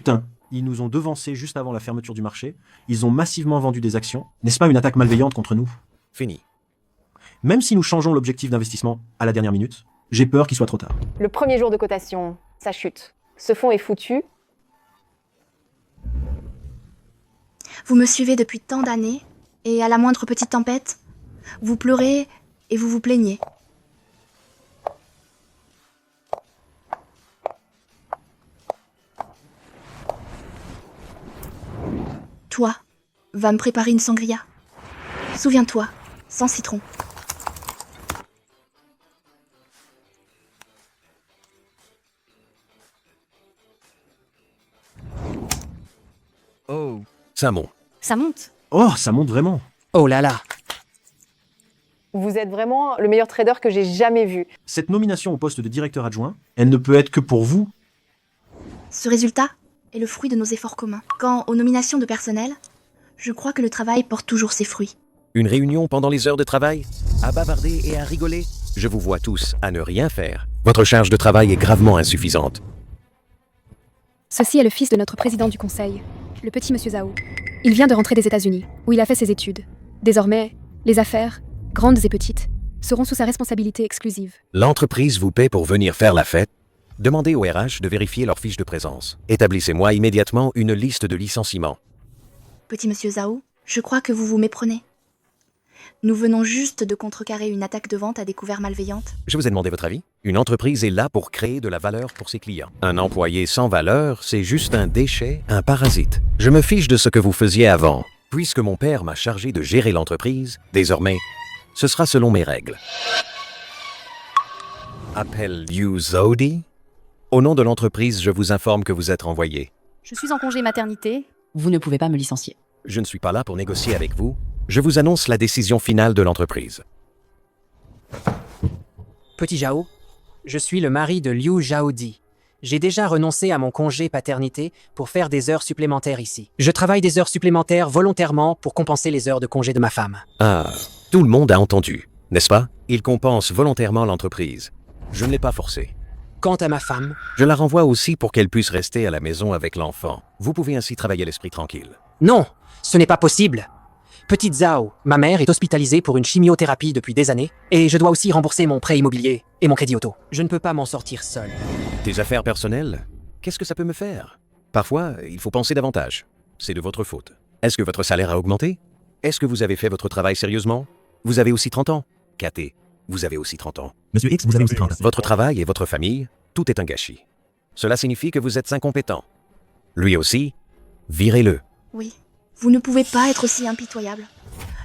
Putain, ils nous ont devancés juste avant la fermeture du marché. Ils ont massivement vendu des actions. N'est-ce pas une attaque malveillante contre nous? Fini. Même si nous changeons l'objectif d'investissement à la dernière minute, j'ai peur qu'il soit trop tard. Le premier jour de cotation, ça chute. Ce fonds est foutu. Vous me suivez depuis tant d'années, et à la moindre petite tempête, vous pleurez et vous vous plaignez. Toi, va me préparer une sangria. Souviens-toi, sans citron. Oh. Ça monte. Ça monte. Oh, ça monte vraiment. Oh là là. Vous êtes vraiment le meilleur trader que j'ai jamais vu. Cette nomination au poste de directeur adjoint, elle ne peut être que pour vous. Ce résultat est le fruit de nos efforts communs. Quant aux nominations de personnel, je crois que le travail porte toujours ses fruits. Une réunion pendant les heures de travail? À bavarder et à rigoler? Je vous vois tous à ne rien faire. Votre charge de travail est gravement insuffisante. Ceci est le fils de notre président du conseil, le petit monsieur Zhao. Il vient de rentrer des États-Unis, où il a fait ses études. Désormais, les affaires, grandes et petites, seront sous sa responsabilité exclusive. L'entreprise vous paie pour venir faire la fête? Demandez au RH de vérifier leur fiche de présence. Établissez-moi immédiatement une liste de licenciements. Petit monsieur Zhao, je crois que vous vous méprenez. Nous venons juste de contrecarrer une attaque de vente à découvert malveillante. Je vous ai demandé votre avis. Une entreprise est là pour créer de la valeur pour ses clients. Un employé sans valeur, c'est juste un déchet, un parasite. Je me fiche de ce que vous faisiez avant. Puisque mon père m'a chargé de gérer l'entreprise, désormais, ce sera selon mes règles. Appelle Liu Zodi. Au nom de l'entreprise, je vous informe que vous êtes renvoyé. Je suis en congé maternité. Vous ne pouvez pas me licencier. Je ne suis pas là pour négocier avec vous. Je vous annonce la décision finale de l'entreprise. Petit Zhao, je suis le mari de Liu Zhaodi. J'ai déjà renoncé à mon congé paternité pour faire des heures supplémentaires ici. Je travaille des heures supplémentaires volontairement pour compenser les heures de congé de ma femme. Ah, tout le monde a entendu, n'est-ce pas? Il compense volontairement l'entreprise. Je ne l'ai pas forcé. Quant à ma femme, Je la renvoie aussi pour qu'elle puisse rester à la maison avec l'enfant. Vous pouvez ainsi travailler l'esprit tranquille. non, ce n'est pas possible. Petite Zhao, ma mère est hospitalisée pour une chimiothérapie depuis des années et je dois aussi rembourser mon prêt immobilier et mon crédit auto. Je ne peux pas m'en sortir seul. Tes affaires personnelles? Qu'est-ce que ça peut me faire? Parfois, il faut penser davantage. C'est de votre faute. Est-ce que votre salaire a augmenté? Est-ce que vous avez fait votre travail sérieusement? Vous avez aussi 30 ans. KT, vous avez aussi 30 ans. Monsieur X, vous avez aussi 30 ans. Votre travail et votre famille, tout est un gâchis. Cela signifie que vous êtes incompétent. Lui aussi, virez-le. Oui, vous ne pouvez pas être aussi impitoyable.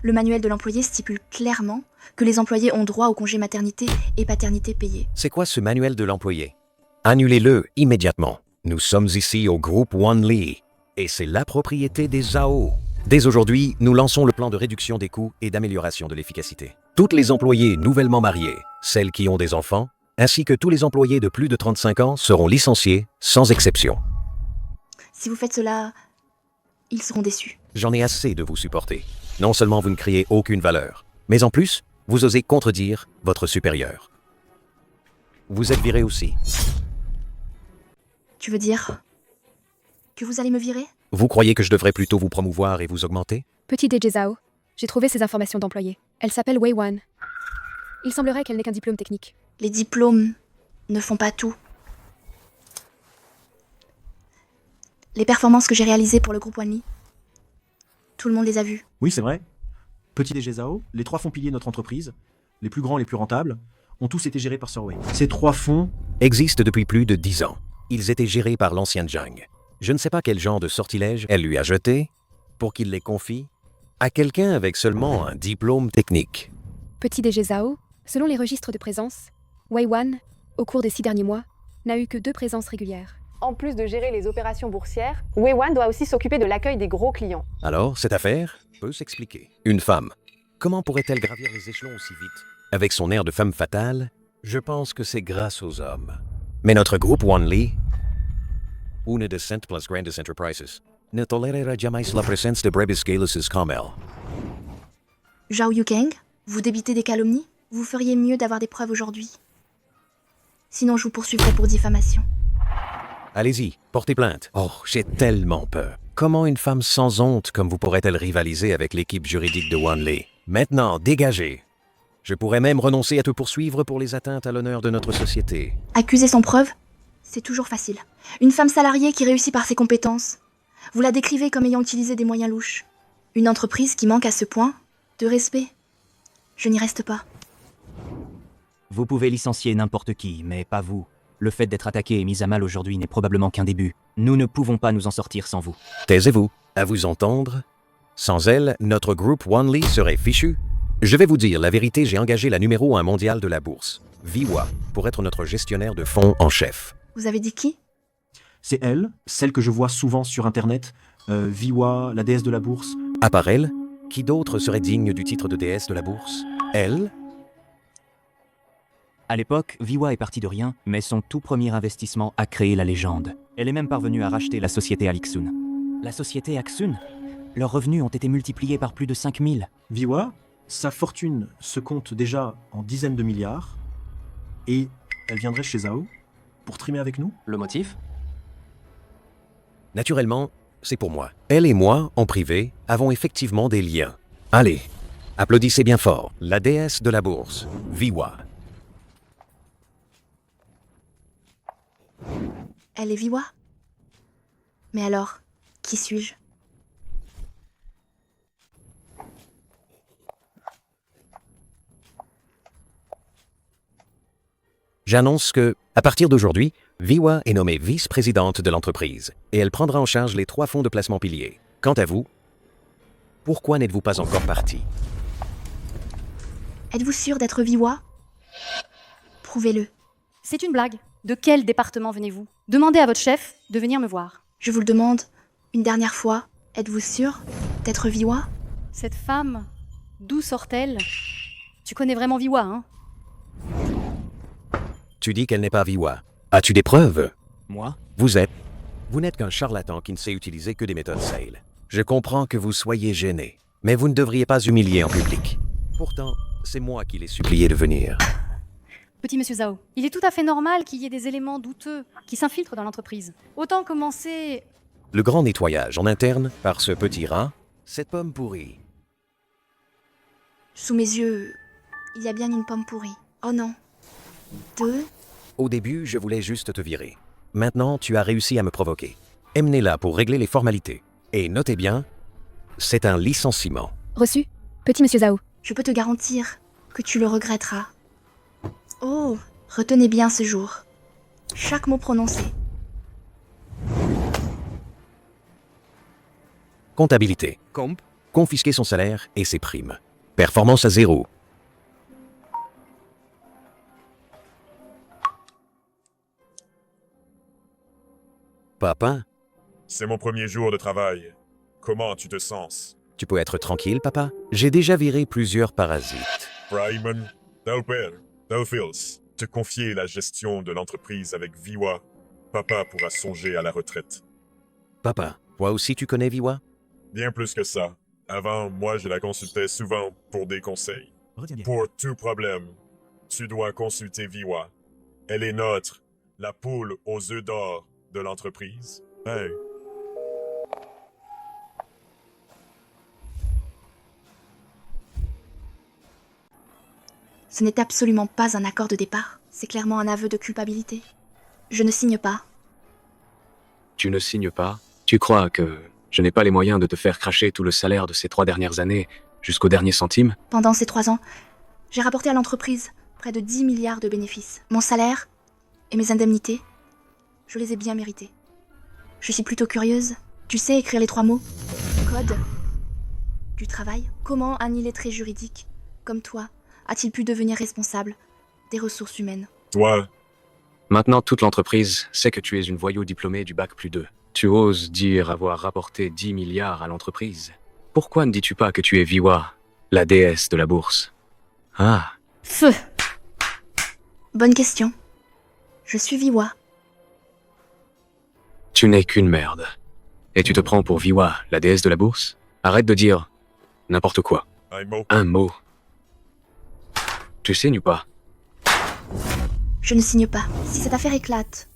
Le manuel de l'employé stipule clairement que les employés ont droit au congé maternité et paternité payé. C'est quoi ce manuel de l'employé? Annulez-le immédiatement. Nous sommes ici au groupe One Lee et c'est la propriété des Zhao. Dès aujourd'hui, nous lançons le plan de réduction des coûts et d'amélioration de l'efficacité. Toutes les employées nouvellement mariées, celles qui ont des enfants, ainsi que tous les employés de plus de 35 ans seront licenciés sans exception. Si vous faites cela, ils seront déçus. J'en ai assez de vous supporter. Non seulement vous ne créez aucune valeur, mais en plus, vous osez contredire votre supérieur. Vous êtes viré aussi. Tu veux dire que vous allez me virer? Vous croyez que je devrais plutôt vous promouvoir et vous augmenter? Petit DJ Zhao, j'ai trouvé ces informations d'employé. Elle s'appelle Wei Wan. Il semblerait qu'elle n'ait qu'un diplôme technique. Les diplômes ne font pas tout. Les performances que j'ai réalisées pour le groupe One Lee, tout le monde les a vues. Oui, c'est vrai. Petit DG Zhao, les 3 fonds piliers de notre entreprise, les plus grands, les plus rentables, ont tous été gérés par Sir Wei. Ces 3 fonds, Existent depuis plus de 10 ans. Ils étaient gérés par l'ancienne Zhang. Je ne sais pas quel genre de sortilège elle lui a jeté pour qu'il les confie à quelqu'un avec seulement un diplôme technique. Petit DG Zhao, selon les registres de présence, Wei Wan, au cours des 6 derniers mois, n'a eu que 2 présences régulières. En plus de gérer les opérations boursières, Wei Wan doit aussi s'occuper de l'accueil des gros clients. Alors, cette affaire peut s'expliquer. Une femme, comment pourrait-elle gravir les échelons aussi vite? Avec son air de femme fatale, je pense que c'est grâce aux hommes. Mais notre groupe One Lee, une de cent plus grandes enterprises, ne tolérera jamais la présence de brebis galeuses comme elle. Zhao Yukeng, vous débitez des calomnies? Vous feriez mieux d'avoir des preuves aujourd'hui. Sinon, je vous poursuivrai pour diffamation. Allez-y, portez plainte. Oh, j'ai tellement peur. Comment une femme sans honte comme vous pourrait-elle rivaliser avec l'équipe juridique de Wanley? Maintenant, dégagez. Je pourrais même renoncer à te poursuivre pour les atteintes à l'honneur de notre société. Accuser sans preuve, c'est toujours facile. Une femme salariée qui réussit par ses compétences. Vous la décrivez comme ayant utilisé des moyens louches. Une entreprise qui manque à ce point de respect. Je n'y reste pas. Vous pouvez licencier n'importe qui, mais pas vous. Le fait d'être attaqué et mis à mal aujourd'hui n'est probablement qu'un début. Nous ne pouvons pas nous en sortir sans vous. Taisez-vous. À vous entendre. Sans elle, notre groupe Wanley serait fichu. Je vais vous dire la vérité, j'ai engagé la numéro 1 mondiale de la bourse, Viwa, pour être notre gestionnaire de fonds en chef. Vous avez dit qui? C'est elle, celle que je vois souvent sur Internet, Viwa, la déesse de la bourse. À part elle, qui d'autre serait digne du titre de déesse de la bourse? Elle? À l'époque, Viwa est partie de rien, mais son tout premier investissement a créé la légende. Elle est même parvenue à racheter la société Alixun. La société Axun? Leurs revenus ont été multipliés par plus de 5000. Viwa, sa fortune se compte déjà en dizaines de milliards, et elle viendrait chez Zhao pour trimer avec nous? Le motif? Naturellement, c'est pour moi. Elle et moi, en privé, avons effectivement des liens. Allez, applaudissez bien fort. La déesse de la bourse, Viwa. Elle est Viwa? Mais alors, qui suis-je? J'annonce que, à partir d'aujourd'hui, Viwa est nommée vice-présidente de l'entreprise et elle prendra en charge les 3 fonds de placement piliers. Quant à vous, pourquoi n'êtes-vous pas encore parti? Êtes-vous sûr d'être Viwa? Prouvez-le. C'est une blague. De quel département venez-vous? Demandez à votre chef de venir me voir. Je vous le demande, une dernière fois, êtes-vous sûr d'être Viwa? Cette femme, d'où sort-elle? Tu connais vraiment Viwa, hein? Tu dis qu'elle n'est pas Viwa. As-tu des preuves? Moi? Vous n'êtes qu'un charlatan qui ne sait utiliser que des méthodes sales. Je comprends que vous soyez gêné, mais vous ne devriez pas humilier en public. Pourtant, c'est moi qui l'ai supplié de venir. Petit monsieur Zhao, il est tout à fait normal qu'il y ait des éléments douteux qui s'infiltrent dans l'entreprise. Autant commencer... Le grand nettoyage en interne par ce petit rat, cette pomme pourrie. Sous mes yeux, il y a bien une pomme pourrie. Oh non. 2. Au début, je voulais juste te virer. Maintenant, tu as réussi à me provoquer. Emmenez-la pour régler les formalités. Et notez bien, c'est un licenciement. Reçu. Petit monsieur Zhao. Je peux te garantir que tu le regretteras. Oh, retenez bien ce jour. Chaque mot prononcé. Comptabilité. Confisquer son salaire et ses primes. Performance à 0. Papa, C'est mon premier jour de travail. Comment tu te sens? tu peux être tranquille, papa? J'ai déjà viré plusieurs parasites. Bryman, Delper, Delphils, te confier la gestion de l'entreprise avec Viwa. Papa pourra songer à la retraite. Papa, toi aussi tu connais Viwa? Bien plus que ça. Avant, moi, je la consultais souvent pour des conseils. Pour tout problème, tu dois consulter Viwa. Elle est notre, la poule aux œufs d'or de l'entreprise. Hey. Ce n'est absolument pas un accord de départ. C'est clairement un aveu de culpabilité. Je ne signe pas. Tu ne signes pas? Tu crois que je n'ai pas les moyens de te faire cracher tout le salaire de ces 3 dernières années jusqu'au dernier centime? Pendant ces 3 ans, j'ai rapporté à l'entreprise près de 10 milliards de bénéfices. Mon salaire et mes indemnités, je les ai bien mérités. Je suis plutôt curieuse. Tu sais écrire les 3 mots? Code du travail? Comment un illettré juridique, comme toi, a-t-il pu devenir responsable des ressources humaines? Toi, Maintenant, toute l'entreprise sait que tu es une voyou diplômée du Bac+2. Tu oses dire avoir rapporté 10 milliards à l'entreprise. Pourquoi ne dis-tu pas que tu es Viwa, la déesse de la bourse? Ah, Feu! Bonne question. Je suis Viwa. tu n'es qu'une merde. Et tu te prends pour Viwa, la déesse de la bourse? Arrête de dire n'importe quoi. Un mot. Tu signes ou pas? Je ne signe pas. Si cette affaire éclate,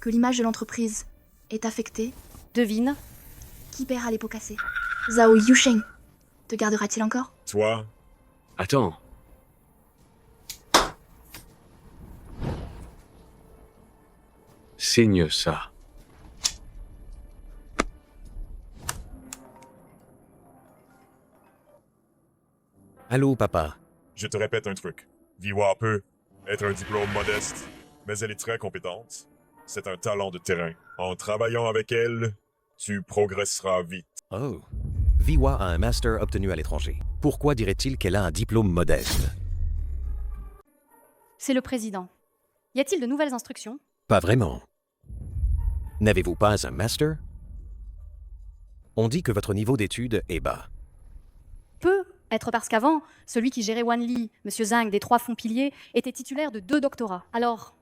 que que l'image de l'entreprise est affectée, Devine. qui paiera les pots cassés? Zhao Yusheng te gardera-t-il encore? Toi, Attends. Signe ça. Allô, papa. je te répète un truc. Viwa peut être un diplôme modeste, mais elle est très compétente. C'est un talent de terrain. En travaillant avec elle, tu progresseras vite. Oh. Viwa a un master obtenu à l'étranger. Pourquoi dirait-il qu'elle a un diplôme modeste? C'est le président. Y a-t-il de nouvelles instructions? Pas vraiment. N'avez-vous pas un master? On dit que votre niveau d'études est bas. Peut être parce qu'avant, celui qui gérait Wanli, M. Zhang des 3 fonds piliers, était titulaire de 2 doctorats. Alors,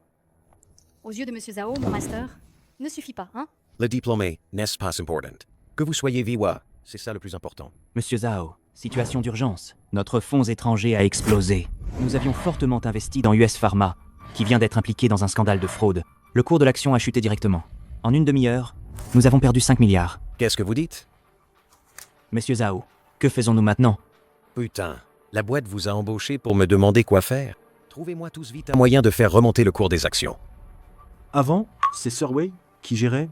aux yeux de M. Zhao, mon master ne suffit pas, hein? Le diplômé n'est pas important. Que vous soyez Viwa, c'est ça le plus important. Monsieur Zhao, situation d'urgence. Notre fonds étranger a explosé. Nous avions fortement investi dans US Pharma, qui vient d'être impliqué dans un scandale de fraude. Le cours de l'action a chuté directement. En une demi-heure, nous avons perdu 5 milliards. Qu'est-ce que vous dites? Monsieur Zhao, que faisons-nous maintenant? Putain, la boîte vous a embauché pour me demander quoi faire. Trouvez-moi tous vite un moyen de faire remonter le cours des actions. Avant, c'est Surway qui gérait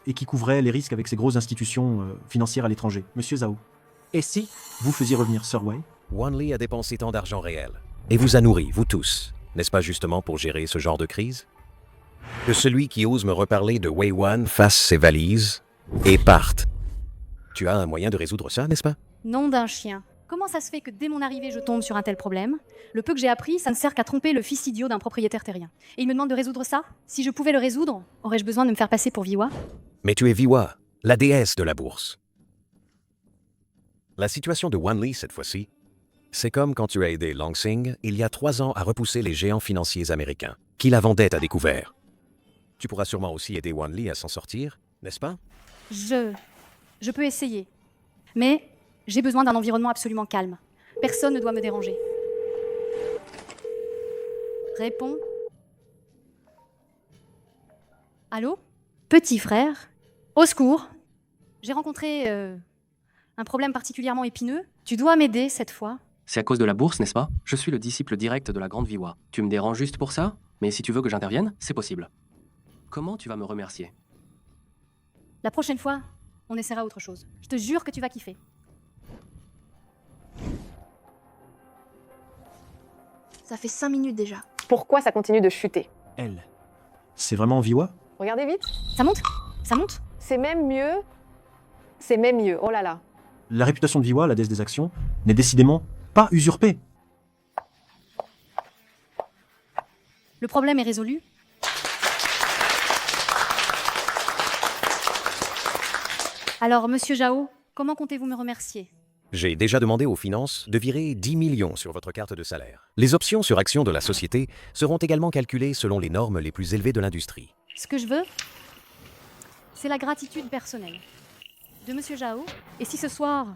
et qui couvrait les risques avec ces grosses institutions financières à l'étranger. Monsieur Zhao, Et si? vous faisiez revenir Surway? Wanli a dépensé tant d'argent réel. Et vous a nourri, vous tous. N'est-ce pas justement pour gérer ce genre de crise? Que celui qui ose me reparler de Wei Wan fasse ses valises et parte. Tu as un moyen de résoudre ça, n'est-ce pas? Nom d'un chien. Comment ça se fait que dès mon arrivée, je tombe sur un tel problème? Le peu que j'ai appris, ça ne sert qu'à tromper le fils idiot d'un propriétaire terrien. Et il me demande de résoudre ça? Si je pouvais le résoudre, aurais-je besoin de me faire passer pour Viwa? Mais tu es Viwa, la déesse de la bourse. La situation de Wanli cette fois-ci, c'est comme quand tu as aidé Longsing il y a 3 ans à repousser les géants financiers américains, qui la vendaient à découvert. Tu pourras sûrement aussi aider Wanli à s'en sortir, n'est-ce pas? Je peux essayer. Mais j'ai besoin d'un environnement absolument calme. Personne ne doit me déranger. Réponds. Allô? Petit frère? Au secours. J'ai rencontré un problème particulièrement épineux. Tu dois m'aider cette fois. C'est à cause de la bourse, n'est-ce pas? Je suis le disciple direct de la grande Viwa. Tu me déranges juste pour ça? Mais si tu veux que j'intervienne, c'est possible. Comment tu vas me remercier? La prochaine fois, on essaiera autre chose. Je te jure que tu vas kiffer. Ça fait 5 minutes déjà. Pourquoi ça continue de chuter? Elle. C'est vraiment Viwa? Regardez vite. Ça monte? Ça monte? C'est même mieux. C'est même mieux. Oh là là. La réputation de Viwa, la déesse des actions, n'est décidément pas usurpée. Le problème est résolu. Alors, monsieur Zhao, comment comptez-vous me remercier? J'ai déjà demandé aux finances de virer 10 millions sur votre carte de salaire. Les options sur actions de la société seront également calculées selon les normes les plus élevées de l'industrie. Ce que je veux, c'est la gratitude personnelle de monsieur Zhao. Et si ce soir,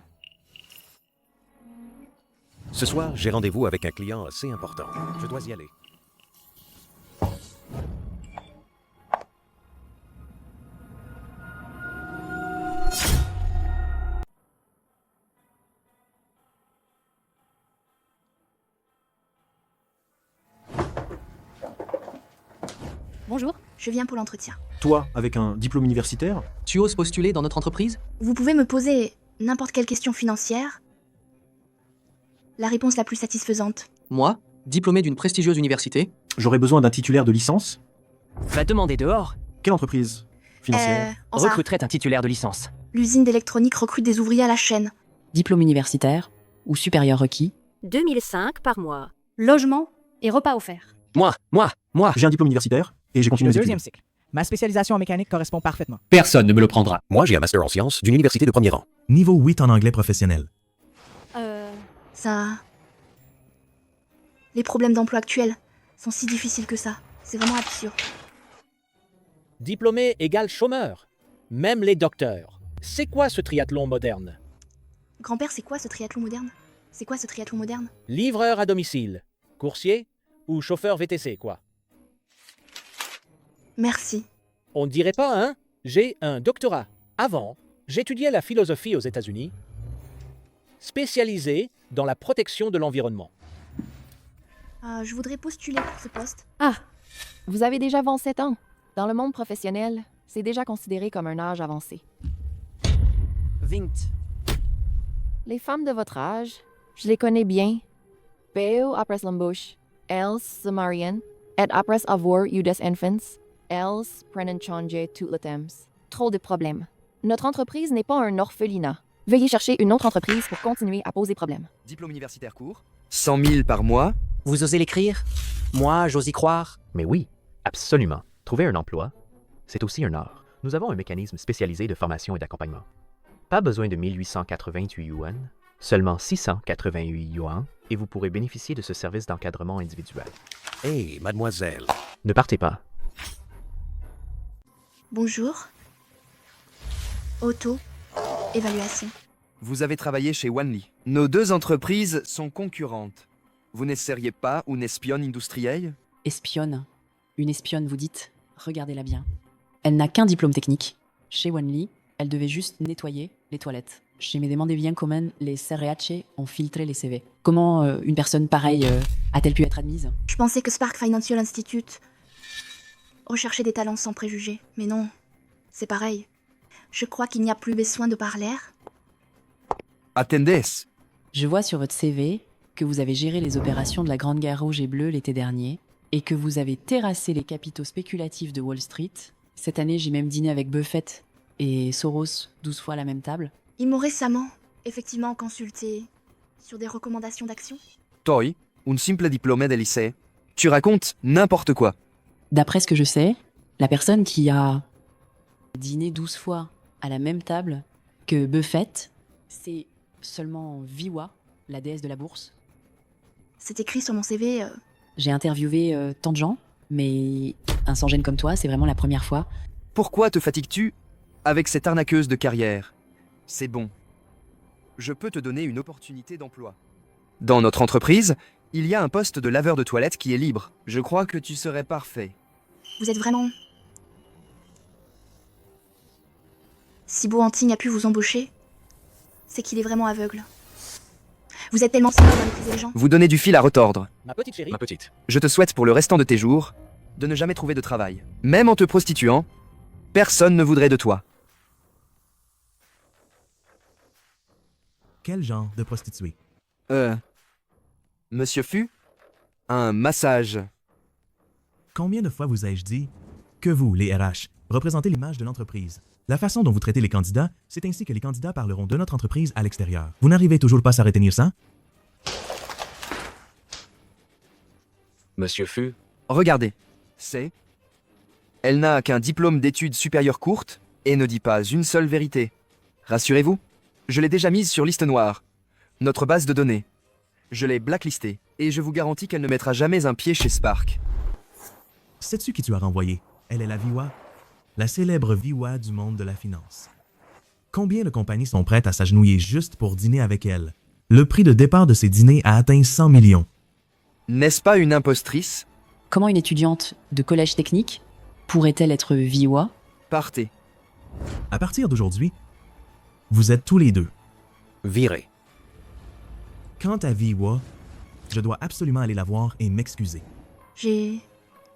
Ce soir, j'ai rendez-vous avec un client assez important. Je dois y aller. bonjour. Je viens pour l'entretien. Toi, avec un diplôme universitaire, Tu oses postuler dans notre entreprise? Vous pouvez me poser n'importe quelle question financière. La réponse la plus satisfaisante. Moi, diplômé d'une prestigieuse université? j'aurais besoin d'un titulaire de licence. Va demander dehors. Quelle entreprise financière? Enfin, Recruterait un titulaire de licence. l'usine d'électronique recrute des ouvriers à la chaîne. Diplôme universitaire ou supérieur requis. 2005 par mois. Logement et repas offerts. Moi. J'ai un diplôme universitaire et j'ai continué mes études. cycle. Ma spécialisation en mécanique correspond parfaitement. Personne ne me le prendra. Moi, j'ai un master en sciences d'une université de premier rang. Niveau 8 en anglais professionnel. Ça... Les problèmes d'emploi actuels sont si difficiles que ça. C'est vraiment absurde. Diplômé égale chômeur. Même les docteurs. C'est quoi ce triathlon moderne? Grand-père, c'est quoi ce triathlon moderne? C'est quoi ce triathlon moderne? Livreur à domicile. Coursier ou chauffeur VTC, quoi. Merci. On ne dirait pas, hein? J'ai un doctorat. Avant, j'étudiais la philosophie aux États-Unis, spécialisé dans la protection de l'environnement. Je voudrais postuler pour ce poste. Ah, vous avez déjà 27 ans. Dans le monde professionnel, c'est déjà considéré comme un âge avancé. 20. Les femmes de votre âge, je les connais bien. Peu après l'embauche, elles se marient, et après avoir eu des enfants, elles prennent changer tout le temps. Trop de problèmes. Notre entreprise n'est pas un orphelinat. Veuillez chercher une autre entreprise pour continuer à poser problème. Diplôme universitaire court, 100 000 par mois. Vous osez l'écrire? Moi, j'ose y croire. Mais oui, absolument. Trouver un emploi, c'est aussi un art. Nous avons un mécanisme spécialisé de formation et d'accompagnement. Pas besoin de 1888 yuan, seulement 688 yuan, et vous pourrez bénéficier de ce service d'encadrement individuel. Hey, mademoiselle. Ne partez pas. Bonjour. Auto. Évaluation. Vous avez travaillé chez Wanli. Nos deux entreprises sont concurrentes. Vous n'essayeriez pas une espionne industrielle? Espionne. Une espionne, vous dites? Regardez-la bien. Elle n'a qu'un diplôme technique. Chez Wanli, elle devait juste nettoyer les toilettes. Je me demandais bien comment les CRH ont filtré les CV. Comment une personne pareille a-t-elle pu être admise? Je pensais que Spark Financial Institute recherchait des talents sans préjugés. Mais non, c'est pareil. Je crois qu'il n'y a plus besoin de parler. Attendez. Je vois sur votre CV que vous avez géré les opérations de la Grande Guerre rouge et bleue l'été dernier et que vous avez terrassé les capitaux spéculatifs de Wall Street. Cette année, j'ai même dîné avec Buffett et Soros 12 fois à la même table. Ils m'ont récemment, effectivement, consulté sur des recommandations d'action. Toi, un simple diplômé de lycée. Tu racontes n'importe quoi. D'après ce que je sais, la personne qui a dîné 12 fois à la même table que Buffett, c'est seulement Viwa, la déesse de la bourse. C'est écrit sur mon CV. J'ai interviewé tant de gens, mais un sans-gêne comme toi, c'est vraiment la première fois. Pourquoi te fatigues-tu avec cette arnaqueuse de carrière? C'est bon. Je peux te donner une opportunité d'emploi. Dans notre entreprise, il y a un poste de laveur de toilettes qui est libre. Je crois que tu serais parfait. Vous êtes vraiment... Si Boanting a pu vous embaucher, c'est qu'il est vraiment aveugle. Vous êtes tellement smart à maîtriser les gens. Vous donnez du fil à retordre. Ma petite chérie. Ma petite. Je te souhaite pour le restant de tes jours de ne jamais trouver de travail. Même en te prostituant, personne ne voudrait de toi. Quel genre de prostituée? Monsieur Fu? Un massage. Combien de fois vous ai-je dit que vous, les RH, représentez l'image de l'entreprise? La façon dont vous traitez les candidats, c'est ainsi que les candidats parleront de notre entreprise à l'extérieur. Vous n'arrivez toujours pas à retenir ça? Monsieur Fu? Regardez, c'est... Elle n'a qu'un diplôme d'études supérieures courtes et ne dit pas une seule vérité. Rassurez-vous, je l'ai déjà mise sur liste noire, notre base de données. Je l'ai blacklistée et je vous garantis qu'elle ne mettra jamais un pied chez Spark. Sais-tu qui tu as renvoyé? Elle est la Viwa, la célèbre Viwa du monde de la finance. Combien de compagnies sont prêtes à s'agenouiller juste pour dîner avec elle? Le prix de départ de ces dîners a atteint 100 millions. N'est-ce pas une impostrice? Comment une étudiante de collège technique pourrait-elle être Viwa? Partez. À partir d'aujourd'hui, vous êtes tous les deux virés. Quant à Viwa, je dois absolument aller la voir et m'excuser. J'ai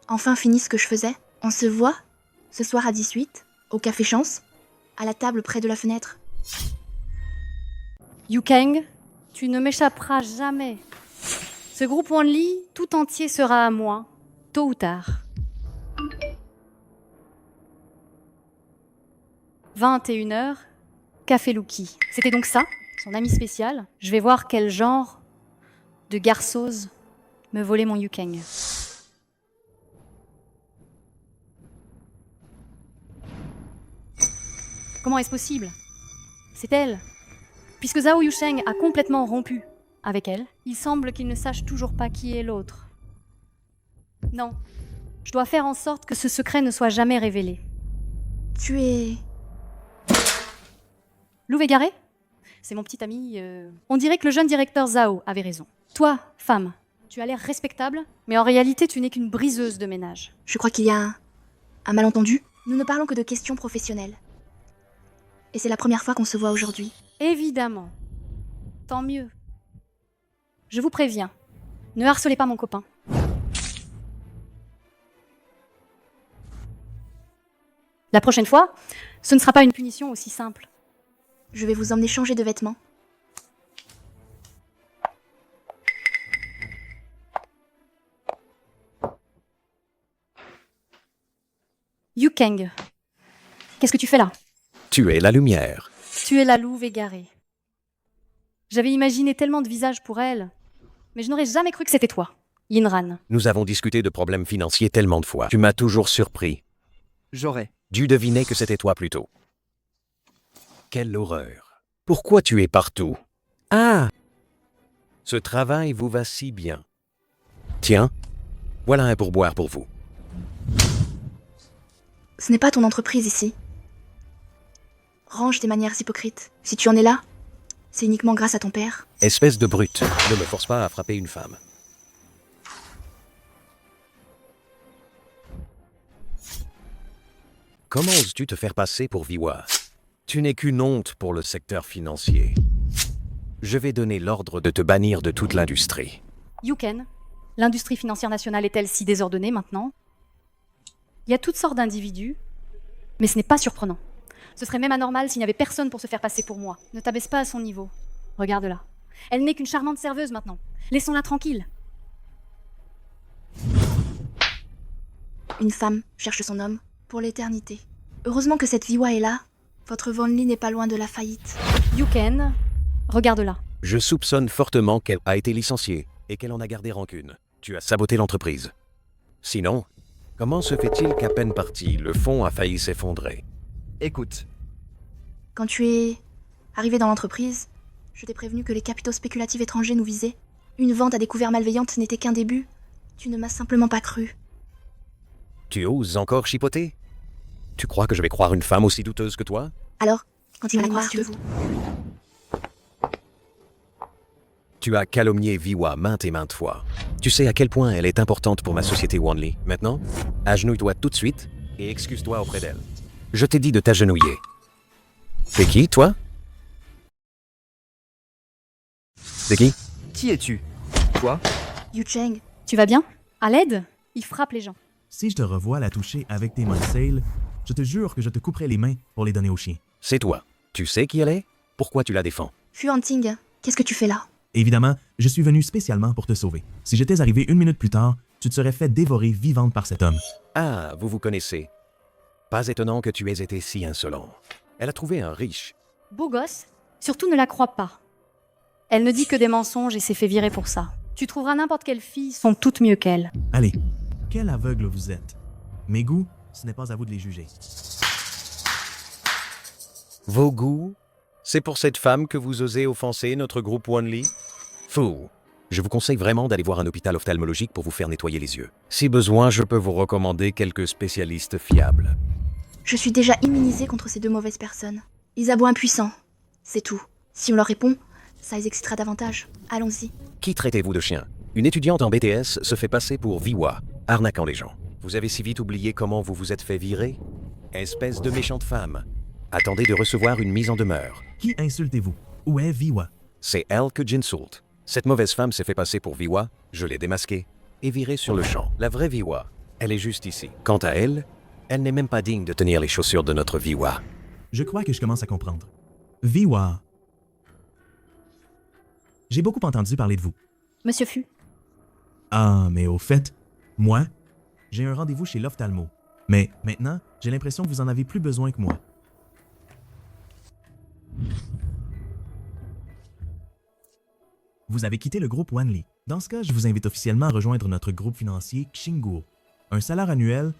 enfin fini ce que je faisais. On se voit ce soir à 18, au Café Chance, à la table près de la fenêtre. Yu Kang, tu ne m'échapperas jamais. Ce groupe Wanli tout entier sera à moi, tôt ou tard. 21h, Café Lucky. C'était donc ça, son ami spécial. Je vais voir quel genre de garçose me volait mon Yu Kang. Comment est-ce possible? C'est elle. Puisque Zhao Yusheng a complètement rompu avec elle, il semble qu'il ne sache toujours pas qui est l'autre. Non, je dois faire en sorte que ce secret ne soit jamais révélé. Tu es... Lou Végaré? C'est mon petit ami. On dirait que le jeune directeur Zhao avait raison. Toi, femme, tu as l'air respectable, mais en réalité, tu n'es qu'une briseuse de ménage. Je crois qu'il y a un malentendu. Nous ne parlons que de questions professionnelles. Et c'est la première fois qu'on se voit aujourd'hui. Évidemment. Tant mieux. Je vous préviens, ne harcelez pas mon copain. La prochaine fois, ce ne sera pas une punition aussi simple. Je vais vous emmener changer de vêtements. Yu Kang, qu'est-ce que tu fais là? Tu es la lumière. Tu es la louve égarée. J'avais imaginé tellement de visages pour elle, mais je n'aurais jamais cru que c'était toi, Yinran. Nous avons discuté de problèmes financiers tellement de fois. Tu m'as toujours surpris. J'aurais dû deviner que c'était toi plus tôt. Quelle horreur. Pourquoi tu es partout? Ah! Ce travail vous va si bien. Tiens, voilà un pourboire pour vous. Ce n'est pas ton entreprise ici. Range tes manières hypocrites. Si tu en es là, c'est uniquement grâce à ton père. Espèce de brute, ne me force pas à frapper une femme. Comment oses-tu te faire passer pour Viwa? Tu n'es qu'une honte pour le secteur financier. Je vais donner l'ordre de te bannir de toute l'industrie. Yuken, l'industrie financière nationale est-elle si désordonnée maintenant? Il y a toutes sortes d'individus, mais ce n'est pas surprenant. Ce serait même anormal s'il n'y avait personne pour se faire passer pour moi. Ne t'abaisse pas à son niveau. Regarde-la. Elle n'est qu'une charmante serveuse maintenant. Laissons-la tranquille. Une femme cherche son homme pour l'éternité. Heureusement que cette Viwa est là. Votre Von Lee n'est pas loin de la faillite. Yuken, regarde-la. Je soupçonne fortement qu'elle a été licenciée et qu'elle en a gardé rancune. Tu as saboté l'entreprise. Sinon, comment se fait-il qu'à peine parti, le fonds a failli s'effondrer? Écoute. Quand tu es arrivé dans l'entreprise, je t'ai prévenu que les capitaux spéculatifs étrangers nous visaient. Une vente à découvert malveillante n'était qu'un début. Tu ne m'as simplement pas cru. Tu oses encore chipoter? Tu crois que je vais croire une femme aussi douteuse que toi? Alors, continue à croire si tu veux. Tu as calomnié Viwa maintes et maintes fois. Tu sais à quel point elle est importante pour ma société Wanli. Maintenant, agenouille-toi tout de suite et excuse-toi auprès d'elle. Je t'ai dit de t'agenouiller. T'es qui, toi? C'est qui? Qui es-tu? Toi? Yu Cheng. Tu vas bien? À l'aide? Il frappe les gens. Si je te revois la toucher avec tes mains sales, je te jure que je te couperai les mains pour les donner au chien. C'est toi. Tu sais qui elle est? Pourquoi tu la défends? Fu Hanting, qu'est-ce que tu fais là? Évidemment, je suis venu spécialement pour te sauver. Si j'étais arrivé 1 minute plus tard, tu te serais fait dévorer vivante par cet homme. Ah, vous vous connaissez. Pas étonnant que tu aies été si insolent. Elle a trouvé un riche. Beau gosse, surtout ne la crois pas. Elle ne dit que des mensonges et s'est fait virer pour ça. Tu trouveras n'importe quelle fille, sont toutes mieux qu'elle. Allez, quel aveugle vous êtes. Mes goûts, ce n'est pas à vous de les juger. Vos goûts? C'est pour cette femme que vous osez offenser notre groupe Wanli? Fou. Je vous conseille vraiment d'aller voir un hôpital ophtalmologique pour vous faire nettoyer les yeux. Si besoin, je peux vous recommander quelques spécialistes fiables. Je suis déjà immunisée contre ces deux mauvaises personnes. Ils aboient impuissants. C'est tout. Si on leur répond, ça les excitera davantage. Allons-y. Qui traitez-vous de chien? Une étudiante en BTS se fait passer pour Viwa, arnaquant les gens. Vous avez si vite oublié comment vous vous êtes fait virer? Espèce de méchante femme. Attendez de recevoir une mise en demeure. Qui insultez-vous? Où est Viwa? C'est elle que j'insulte. Cette mauvaise femme s'est fait passer pour Viwa, je l'ai démasquée et virée sur le champ. La vraie Viwa, elle est juste ici. Quant à elle, elle n'est même pas digne de tenir les chaussures de notre Viwa. Je crois que je commence à comprendre. Viwa. J'ai beaucoup entendu parler de vous. Monsieur Fu. Ah, mais au fait, moi, j'ai un rendez-vous chez l'ophtalmo. Mais maintenant, j'ai l'impression que vous en avez plus besoin que moi. Vous avez quitté le groupe Wanli. Dans ce cas, je vous invite officiellement à rejoindre notre groupe financier Xinguo. Un salaire annuel...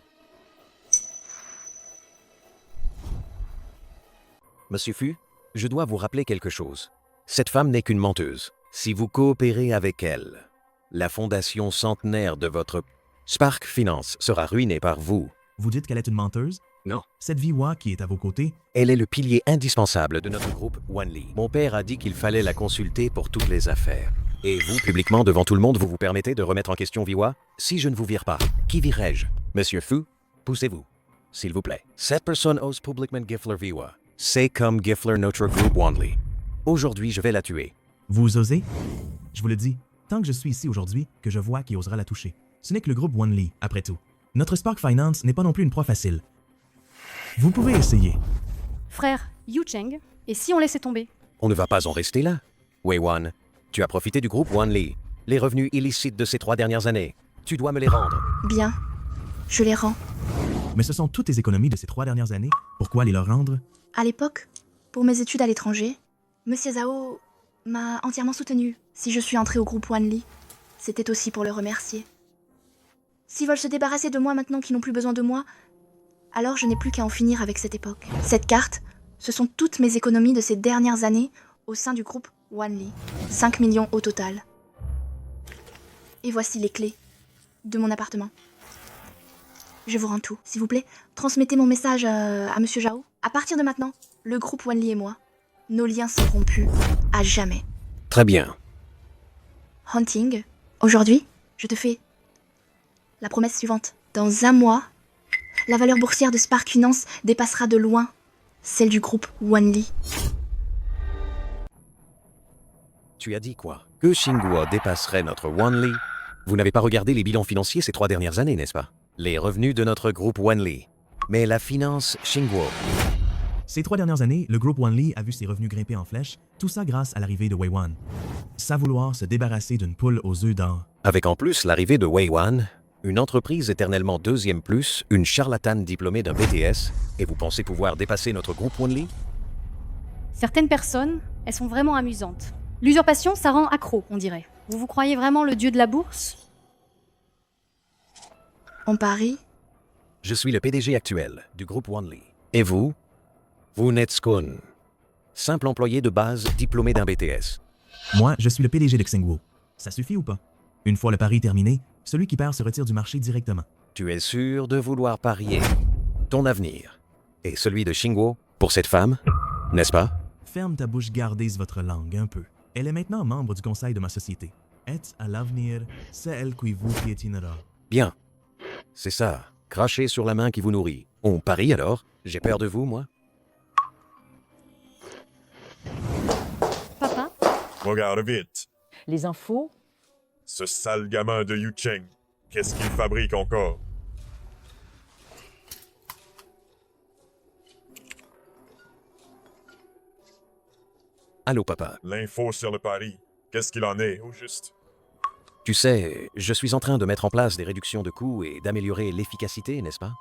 Monsieur Fu, je dois vous rappeler quelque chose. Cette femme n'est qu'une menteuse. Si vous coopérez avec elle, la fondation centenaire de votre Spark Finance sera ruinée par vous. Vous dites qu'elle est une menteuse? Non. Cette Viwa qui est à vos côtés? Elle est le pilier indispensable de notre groupe Wanli. Mon père a dit qu'il fallait la consulter pour toutes les affaires. Et vous, publiquement, devant tout le monde, vous vous permettez de remettre en question Viwa? Si je ne vous vire pas, qui virerai-je? Monsieur Fu, poussez-vous. S'il vous plaît. Cette personne ose publiquement Giffler Viwa. C'est comme Giffler notre groupe Wanli. Aujourd'hui, je vais la tuer. Vous osez? Je vous le dis, tant que je suis ici aujourd'hui, que je vois qui osera la toucher. Ce n'est que le groupe Wanli, après tout. Notre Spark Finance n'est pas non plus une proie facile. Vous pouvez essayer. Frère, Yu Cheng, et si on laissait tomber? On ne va pas en rester là. Wei Wan, tu as profité du groupe Wanli. Les revenus illicites de ces 3 dernières années. Tu dois me les rendre. Bien, je les rends. Mais ce sont toutes tes économies de ces 3 dernières années. Pourquoi les leur rendre? À l'époque, pour mes études à l'étranger, Monsieur Zhao m'a entièrement soutenue. Si je suis entrée au groupe Wanli, c'était aussi pour le remercier. S'ils veulent se débarrasser de moi maintenant qu'ils n'ont plus besoin de moi, alors je n'ai plus qu'à en finir avec cette époque. Cette carte, ce sont toutes mes économies de ces dernières années au sein du groupe Wanli. 5 millions au total. Et voici les clés de mon appartement. Je vous rends tout. S'il vous plaît, transmettez mon message à Monsieur Zhao. À partir de maintenant, le groupe Wanli et moi, nos liens seront plus à jamais. Très bien. Hunting, aujourd'hui, je te fais la promesse suivante. Dans 1 mois, la valeur boursière de Spark Finance dépassera de loin celle du groupe Wanli. Tu as dit quoi? Que Xinguo dépasserait notre Wanli? Vous n'avez pas regardé les bilans financiers ces 3 dernières années, n'est-ce pas? Les revenus de notre groupe Wanli. Mais la finance Xinguo. Ces 3 dernières années, le groupe Wanli a vu ses revenus grimper en flèche, tout ça grâce à l'arrivée de Wei Wan. Sans vouloir se débarrasser d'une poule aux œufs d'or. Avec en plus l'arrivée de Wei Wan, une entreprise éternellement deuxième plus, une charlatane diplômée d'un BTS, et vous pensez pouvoir dépasser notre groupe Wanli? Certaines personnes, elles sont vraiment amusantes. L'usurpation, ça rend accro, on dirait. Vous vous croyez vraiment le dieu de la bourse? On parie? Je suis le PDG actuel du groupe Wanli. Et vous? Vous n'êtes Skun. Simple employé de base diplômé d'un BTS. Moi, je suis le PDG de Xinguo. Ça suffit ou pas? Une fois le pari terminé, celui qui perd se retire du marché directement. Tu es sûr de vouloir parier ton avenir et celui de Xinguo pour cette femme, n'est-ce pas? Ferme ta bouche, gardez votre langue un peu. Elle est maintenant membre du conseil de ma société. Et à l'avenir, c'est elle qui vous piétinera. Bien. C'est ça. Crachez sur la main qui vous nourrit. On parie alors? J'ai peur de vous, moi? Papa? Regarde vite. Les infos? Ce sale gamin de Yu Cheng, qu'est-ce qu'il fabrique encore? Allô, papa. L'info sur le pari, qu'est-ce qu'il en est, au juste? Tu sais, je suis en train de mettre en place des réductions de coûts et d'améliorer l'efficacité, n'est-ce pas?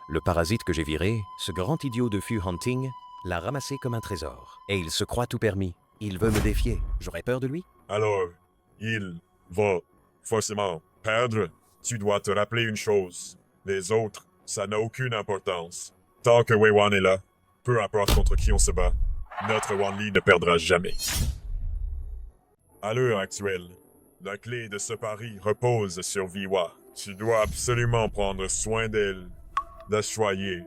Le parasite que j'ai viré, ce grand idiot de Fu Hunting, l'a ramassé comme un trésor. Et il se croit tout permis. Il veut me défier. J'aurais peur de lui? Alors, il va forcément perdre. Tu dois te rappeler une chose. Les autres, ça n'a aucune importance. Tant que Wei Wan est là, peu importe contre qui on se bat, notre Wanli ne perdra jamais. À l'heure actuelle, la clé de ce pari repose sur Viwa. Tu dois absolument prendre soin d'elle, la choyer.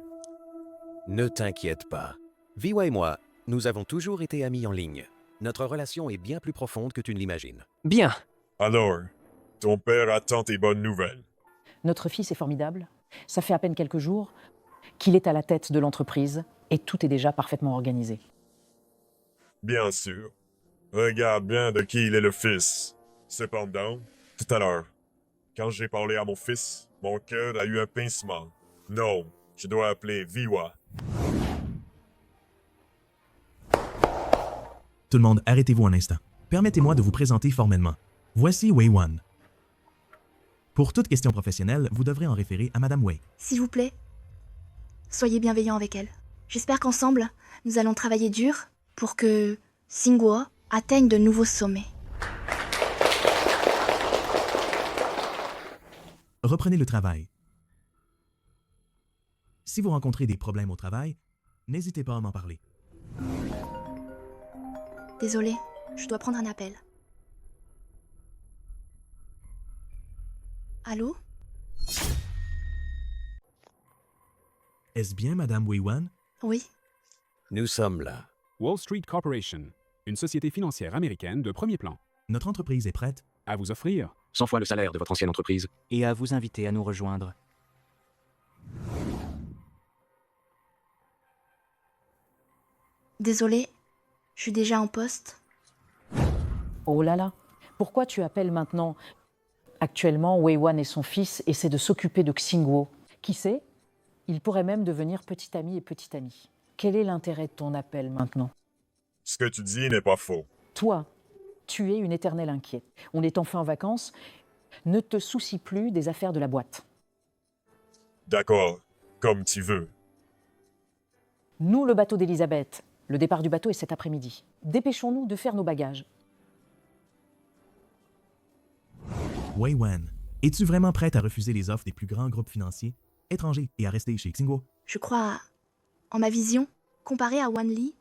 Ne t'inquiète pas. Viwa et moi, nous avons toujours été amis en ligne. Notre relation est bien plus profonde que tu ne l'imagines. Bien. Alors, ton père attend tes bonnes nouvelles. Notre fils est formidable. Ça fait à peine quelques jours qu'il est à la tête de l'entreprise et tout est déjà parfaitement organisé. Bien sûr. Regarde bien de qui il est le fils. Cependant, tout à l'heure, quand j'ai parlé à mon fils, mon cœur a eu un pincement. Non, je dois appeler Viwa. Tout le monde, arrêtez-vous un instant. Permettez-moi de vous présenter formellement. Voici Wei Wan. Pour toute question professionnelle, vous devrez en référer à Madame Wei. S'il vous plaît, soyez bienveillants avec elle. J'espère qu'ensemble, nous allons travailler dur pour que Xinguo atteigne de nouveaux sommets. Reprenez le travail. Si vous rencontrez des problèmes au travail, n'hésitez pas à m'en parler. Désolée, je dois prendre un appel. Allô? Est-ce bien Madame Wei Wan? Oui. Nous sommes là. Wall Street Corporation, une société financière américaine de premier plan. Notre entreprise est prête à vous offrir 100 fois le salaire de votre ancienne entreprise et à vous inviter à nous rejoindre. Désolée, je suis déjà en poste. Oh là là, pourquoi tu appelles maintenant? Actuellement, Wei Wan et son fils essaient de s'occuper de Xingguo. Qui sait? Il pourrait même devenir petit ami et petite amie. Quel est l'intérêt de ton appel maintenant? Ce que tu dis n'est pas faux. Toi, tu es une éternelle inquiète. On est enfin en vacances. Ne te soucie plus des affaires de la boîte. D'accord, comme tu veux. Nous, le bateau d'Elisabeth. Le départ du bateau est cet après-midi. Dépêchons-nous de faire nos bagages. Wei Wan, es-tu vraiment prête à refuser les offres des plus grands groupes financiers étrangers et à rester chez Xingguo? Je crois, en ma vision, comparé à Wan Li,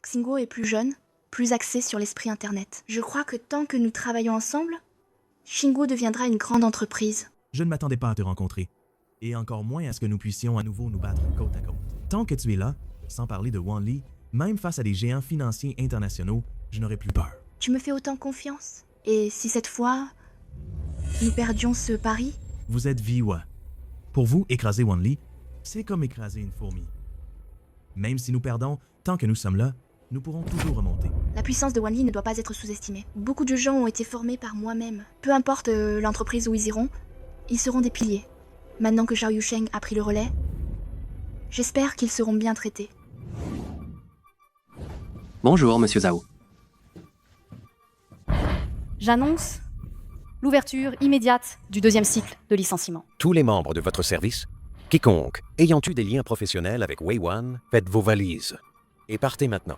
Xingguo est plus jeune, plus axé sur l'esprit Internet. Je crois que tant que nous travaillons ensemble, Xingguo deviendra une grande entreprise. Je ne m'attendais pas à te rencontrer, et encore moins à ce que nous puissions à nouveau nous battre côte à côte. Tant que tu es là, sans parler de Wan Li, même face à des géants financiers internationaux, je n'aurais plus peur. Tu me fais autant confiance. Et si cette fois, nous perdions ce pari? Vous êtes Viwa. Pour vous, écraser Wan Li, c'est comme écraser une fourmi. Même si nous perdons, tant que nous sommes là, nous pourrons toujours remonter. La puissance de Wan Li ne doit pas être sous-estimée. Beaucoup de gens ont été formés par moi-même. Peu importe l'entreprise où ils iront, ils seront des piliers. Maintenant que Zhao Yusheng a pris le relais, j'espère qu'ils seront bien traités. Bonjour, monsieur Zhao. J'annonce l'ouverture immédiate du 2e cycle de licenciement. Tous les membres de votre service, quiconque ayant eu des liens professionnels avec Wei Wan, faites vos valises et partez maintenant.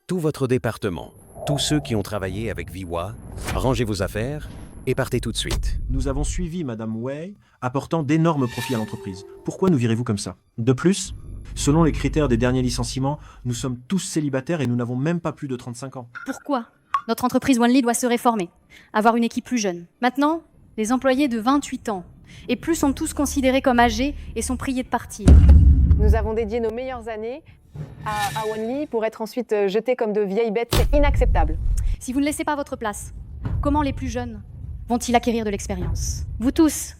Tout votre département, tous ceux qui ont travaillé avec Viwa, rangez vos affaires et partez tout de suite. Nous avons suivi Madame Wei, apportant d'énormes profits à l'entreprise. Pourquoi nous virez-vous comme ça? De plus, selon les critères des derniers licenciements, nous sommes tous célibataires et nous n'avons même pas plus de 35 ans. Pourquoi? Notre entreprise Wan Li doit se réformer, avoir une équipe plus jeune. Maintenant, les employés de 28 ans et plus sont tous considérés comme âgés et sont priés de partir. Nous avons dédié nos meilleures années à Wan Li pour être ensuite jetés comme de vieilles bêtes. C'est inacceptable. Si vous ne laissez pas votre place, comment les plus jeunes vont-ils acquérir de l'expérience? Vous tous,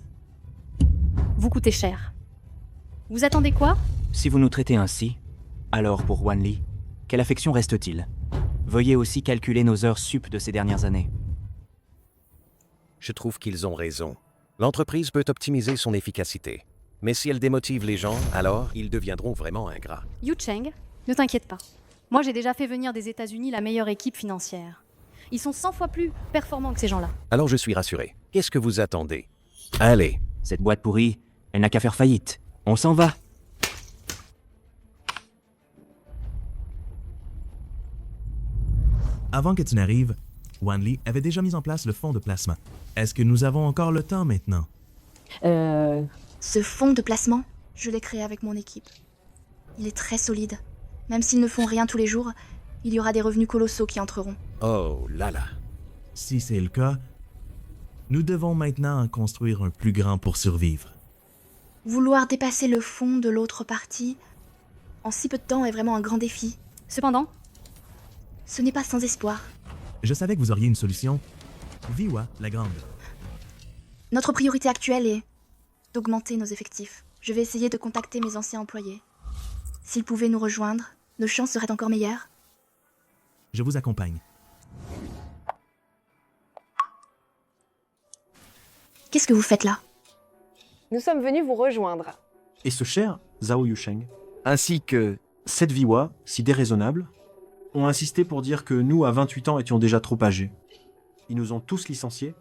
vous coûtez cher. Vous attendez quoi? Si vous nous traitez ainsi, alors pour Wan Li, quelle affection reste-t-il? Veuillez aussi calculer nos heures sup de ces dernières années. Je trouve qu'ils ont raison. L'entreprise peut optimiser son efficacité. Mais si elle démotive les gens, alors ils deviendront vraiment ingrats. Yu Cheng, ne t'inquiète pas. Moi, j'ai déjà fait venir des États-Unis la meilleure équipe financière. Ils sont 100 fois plus performants que ces gens-là. Alors je suis rassuré. Qu'est-ce que vous attendez? Allez. Cette boîte pourrie, elle n'a qu'à faire faillite. On s'en va. Avant que tu n'arrives, Wan Li avait déjà mis en place le fonds de placement. Est-ce que nous avons encore le temps maintenant? Ce fonds de placement, je l'ai créé avec mon équipe. Il est très solide. Même s'ils ne font rien tous les jours, il y aura des revenus colossaux qui entreront. Oh là là. Si c'est le cas, nous devons maintenant en construire un plus grand pour survivre. Vouloir dépasser le fond de l'autre partie en si peu de temps est vraiment un grand défi. Cependant, ce n'est pas sans espoir. Je savais que vous auriez une solution. Viwa, la grande. Notre priorité actuelle est d'augmenter nos effectifs. Je vais essayer de contacter mes anciens employés. S'ils pouvaient nous rejoindre, nos chances seraient encore meilleures. Je vous accompagne. Qu'est-ce que vous faites là? Nous sommes venus vous rejoindre. Et ce cher Zhao Yusheng, ainsi que cette Viwa, si déraisonnable, ont insisté pour dire que nous, à 28 ans, étions déjà trop âgés. Ils nous ont tous licenciés.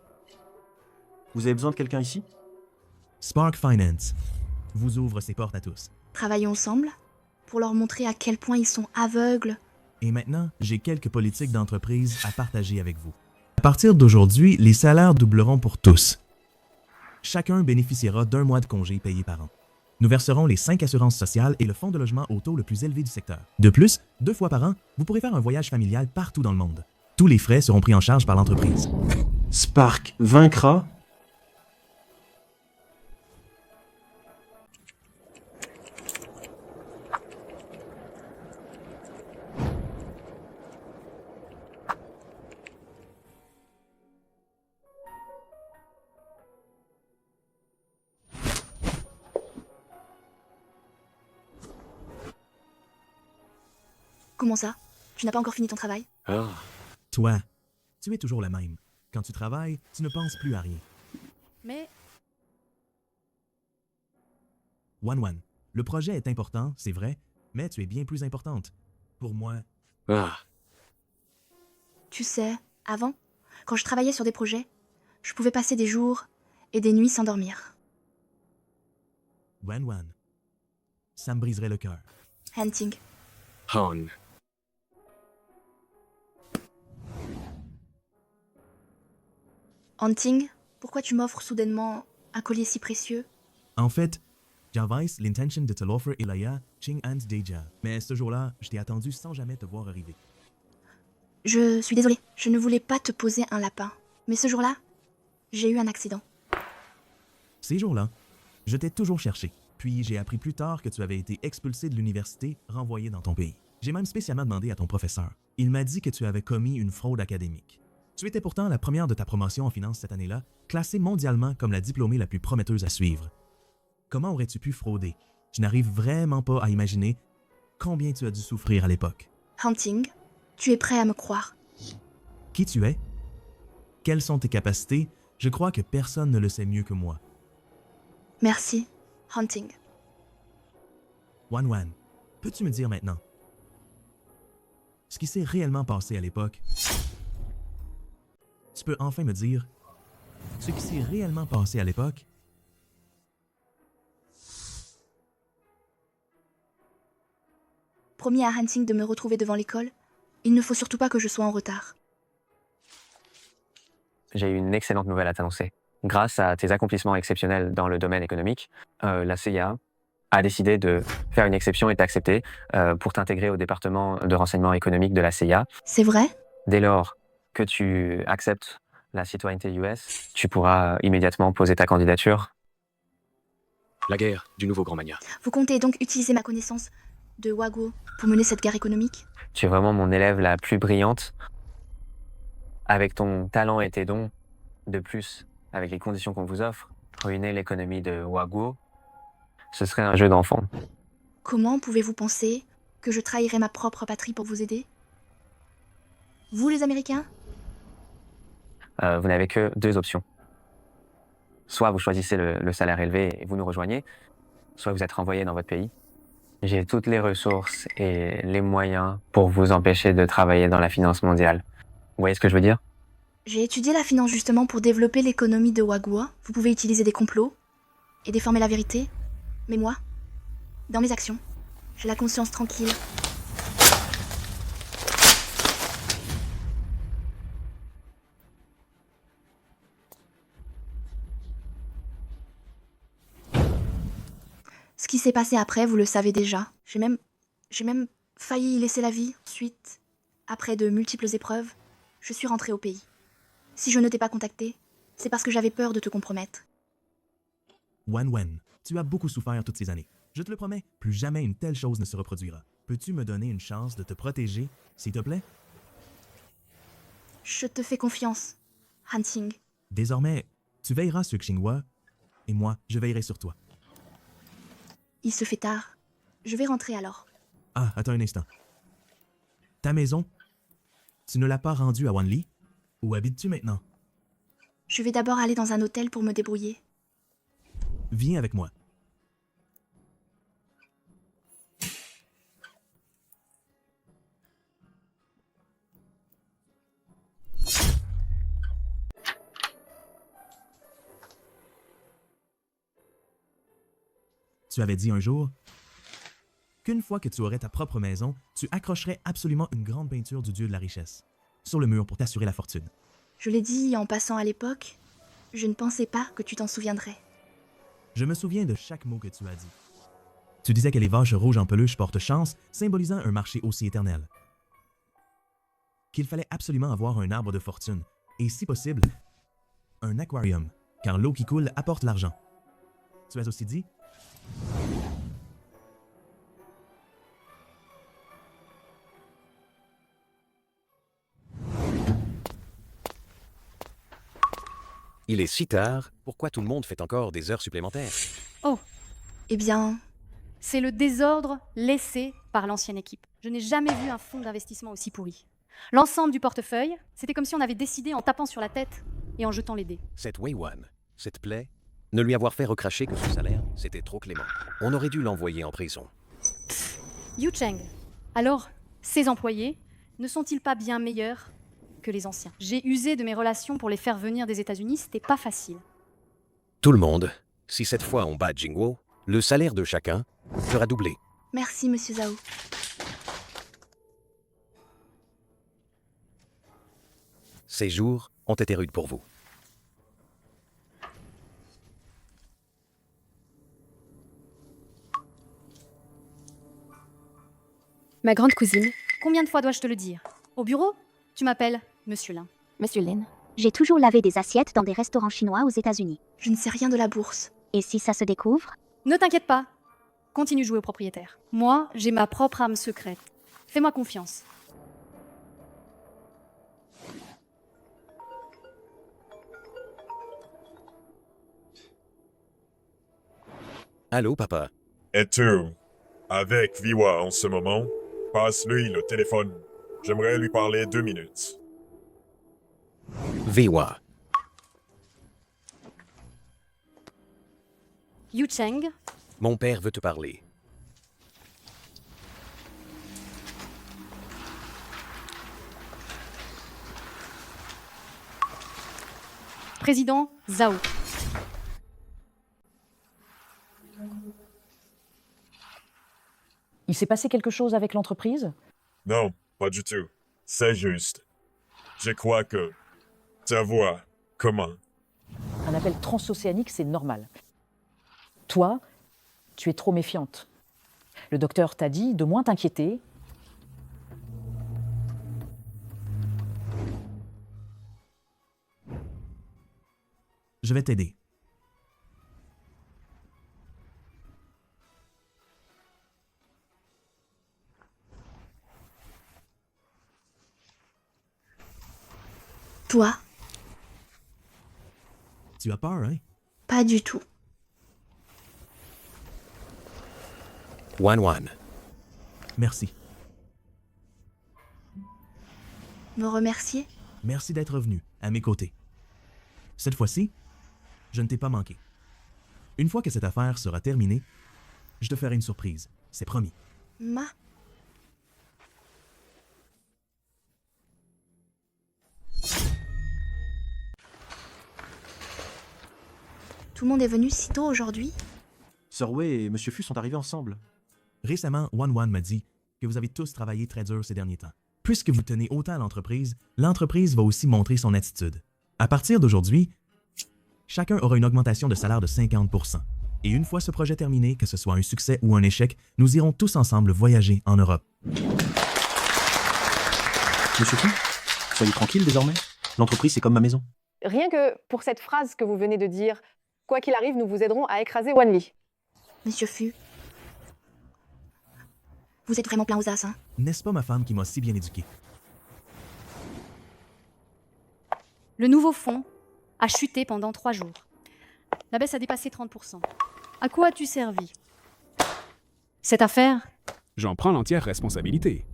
Vous avez besoin de quelqu'un ici? Spark Finance vous ouvre ses portes à tous. Travaillons ensemble pour leur montrer à quel point ils sont aveugles. Et maintenant, j'ai quelques politiques d'entreprise à partager avec vous. À partir d'aujourd'hui, les salaires doubleront pour tous. Chacun bénéficiera d'1 mois de congé payé par an. Nous verserons les 5 assurances sociales et le fonds de logement au taux le plus élevé du secteur. De plus, 2 fois par an, vous pourrez faire un voyage familial partout dans le monde. Tous les frais seront pris en charge par l'entreprise. Spark vaincra. Comment ça? Tu n'as pas encore fini ton travail? Ah, Toi, tu es toujours la même. Quand tu travailles, tu ne penses plus à rien. Mais Wan, le projet est important, c'est vrai, mais tu es bien plus importante. Pour moi, ah, Tu sais, avant, quand je travaillais sur des projets, je pouvais passer des jours et des nuits sans dormir. Wan, ça me briserait le cœur. Hunting. Han. Hunting, pourquoi tu m'offres soudainement un collier si précieux? En fait, j'avais l'intention de te l'offrir Ilaya, Ching and Deja, mais ce jour-là, je t'ai attendu sans jamais te voir arriver. Je suis désolée, je ne voulais pas te poser un lapin. Mais ce jour-là, j'ai eu un accident. Ces jours-là, je t'ai toujours cherché, puis j'ai appris plus tard que tu avais été expulsé de l'université, renvoyé dans ton pays. J'ai même spécialement demandé à ton professeur. Il m'a dit que tu avais commis une fraude académique. Tu étais pourtant la première de ta promotion en finance cette année-là, classée mondialement comme la diplômée la plus prometteuse à suivre. Comment aurais-tu pu frauder? Je n'arrive vraiment pas à imaginer combien tu as dû souffrir à l'époque. Hunting, tu es prêt à me croire. Qui tu es? Quelles sont tes capacités? Je crois que personne ne le sait mieux que moi. Merci, Hunting. Wan, peux-tu me dire maintenant ce qui s'est réellement passé à l'époque? Tu peux enfin me dire ce qui s'est réellement passé à l'époque? Promis à Hunting de me retrouver devant l'école, il ne faut surtout pas que je sois en retard. J'ai une excellente nouvelle à t'annoncer. Grâce à tes accomplissements exceptionnels dans le domaine économique, la CIA a décidé de faire une exception et t'accepter pour t'intégrer au département de renseignement économique de la CIA. C'est vrai? Dès lors que tu acceptes la citoyenneté US, tu pourras immédiatement poser ta candidature. La guerre du nouveau grand mania. Vous comptez donc utiliser ma connaissance de Wago pour mener cette guerre économique? Tu es vraiment mon élève la plus brillante. Avec ton talent et tes dons, de plus, avec les conditions qu'on vous offre, ruiner l'économie de Wago, ce serait un jeu d'enfant. Comment pouvez-vous penser que je trahirais ma propre patrie pour vous aider? Vous, les Américains? Vous n'avez que deux options. Soit vous choisissez le salaire élevé et vous nous rejoignez, soit vous êtes renvoyé dans votre pays. J'ai toutes les ressources et les moyens pour vous empêcher de travailler dans la finance mondiale. Vous voyez ce que je veux dire? J'ai étudié la finance justement pour développer l'économie de Wagua. Vous pouvez utiliser des complots et déformer la vérité. Mais moi, dans mes actions, j'ai la conscience tranquille. Ce qui s'est passé après, vous le savez déjà. J'ai même failli y laisser la vie. Ensuite, après de multiples épreuves, je suis rentrée au pays. Si je ne t'ai pas contacté, c'est parce que j'avais peur de te compromettre. Wan, tu as beaucoup souffert toutes ces années. Je te le promets, plus jamais une telle chose ne se reproduira. Peux-tu me donner une chance de te protéger, s'il te plaît? Je te fais confiance, Hunting. Désormais, tu veilleras sur Xinghua, et moi, je veillerai sur toi. Il se fait tard. Je vais rentrer alors. Ah, attends un instant. Ta maison, tu ne l'as pas rendue à Wanli? Où habites-tu maintenant? Je vais d'abord aller dans un hôtel pour me débrouiller. Viens avec moi. Tu avais dit un jour qu'une fois que tu aurais ta propre maison, tu accrocherais absolument une grande peinture du dieu de la richesse sur le mur pour t'assurer la fortune. Je l'ai dit en passant à l'époque, je ne pensais pas que tu t'en souviendrais. Je me souviens de chaque mot que tu as dit. Tu disais que les vaches rouges en peluche portent chance, symbolisant un marché aussi éternel. Qu'il fallait absolument avoir un arbre de fortune, et si possible, un aquarium, car l'eau qui coule apporte l'argent. Tu as aussi dit Il est si tard, pourquoi tout le monde fait encore des heures supplémentaires? Oh, Eh bien, c'est le désordre laissé par par l'ancienne équipe. Je n'ai jamais vu un fonds d'investissement aussi pourri. L'ensemble du portefeuille, c'était comme si on avait décidé en tapant sur la tête et en jetant les dés. Cette Wei Wan, cette plaie, ne lui avoir fait recracher que son salaire, c'était trop clément. On aurait dû l'envoyer en prison. Yu Cheng, alors, ces employés ne sont-ils pas bien meilleurs que les anciens? J'ai usé de mes relations pour les faire venir des États-Unis, c'était pas facile. Tout le monde, si cette fois on bat Jingwo, le salaire de chacun sera doublé. Merci, monsieur Zhao. Ces jours ont été rudes pour vous. Ma grande cousine, combien de fois dois-je te le dire? Au bureau, tu m'appelles Monsieur Lin. Monsieur Lin. J'ai toujours lavé des assiettes dans des restaurants chinois aux États-Unis. Je ne sais rien de la bourse. Et si ça se découvre? Ne t'inquiète pas. Continue de jouer au propriétaire. Moi, j'ai ma propre âme secrète. Fais-moi confiance. Allô, papa? Es-tu avec Viwa en ce moment? Passe-lui le téléphone. J'aimerais lui parler 2 minutes. Viwa. Yu Cheng, Mon père veut te parler. président Zhao. Il s'est passé quelque chose avec l'entreprise? Non, pas du tout. C'est juste. Je crois que... Ta voix, comment? Un appel transocéanique, c'est normal. Toi, tu es trop méfiante. Le docteur t'a dit de moins t'inquiéter. Je vais t'aider. Toi, Tu as peur, hein? pas du tout. Wan Wan. Merci. Me remercier? Merci d'être venu, à mes côtés. Cette fois-ci, je ne t'ai pas manqué. Une fois que cette affaire sera terminée, je te ferai une surprise. C'est promis. Ma? Tout le monde est venu si tôt aujourd'hui? Sir Wei et Monsieur Fu sont arrivés ensemble. Récemment, Wan Wan m'a dit que vous avez tous travaillé très dur ces derniers temps. Puisque vous tenez autant à l'entreprise va aussi montrer son attitude. À partir d'aujourd'hui, chacun aura une augmentation de salaire de 50%. Et une fois ce projet terminé, que ce soit un succès ou un échec, nous irons tous ensemble voyager en Europe. Monsieur Fu, soyez tranquille désormais. L'entreprise, c'est comme ma maison. Rien que pour cette phrase que vous venez de dire, quoi qu'il arrive, nous vous aiderons à écraser Wanli. Monsieur Fu, vous êtes vraiment plein aux as, hein? N'est-ce pas ma femme qui m'a si bien éduqué? Le nouveau fonds a chuté pendant 3 jours. La baisse a dépassé 30%. À quoi as-tu servi? Cette affaire? J'en prends l'entière responsabilité.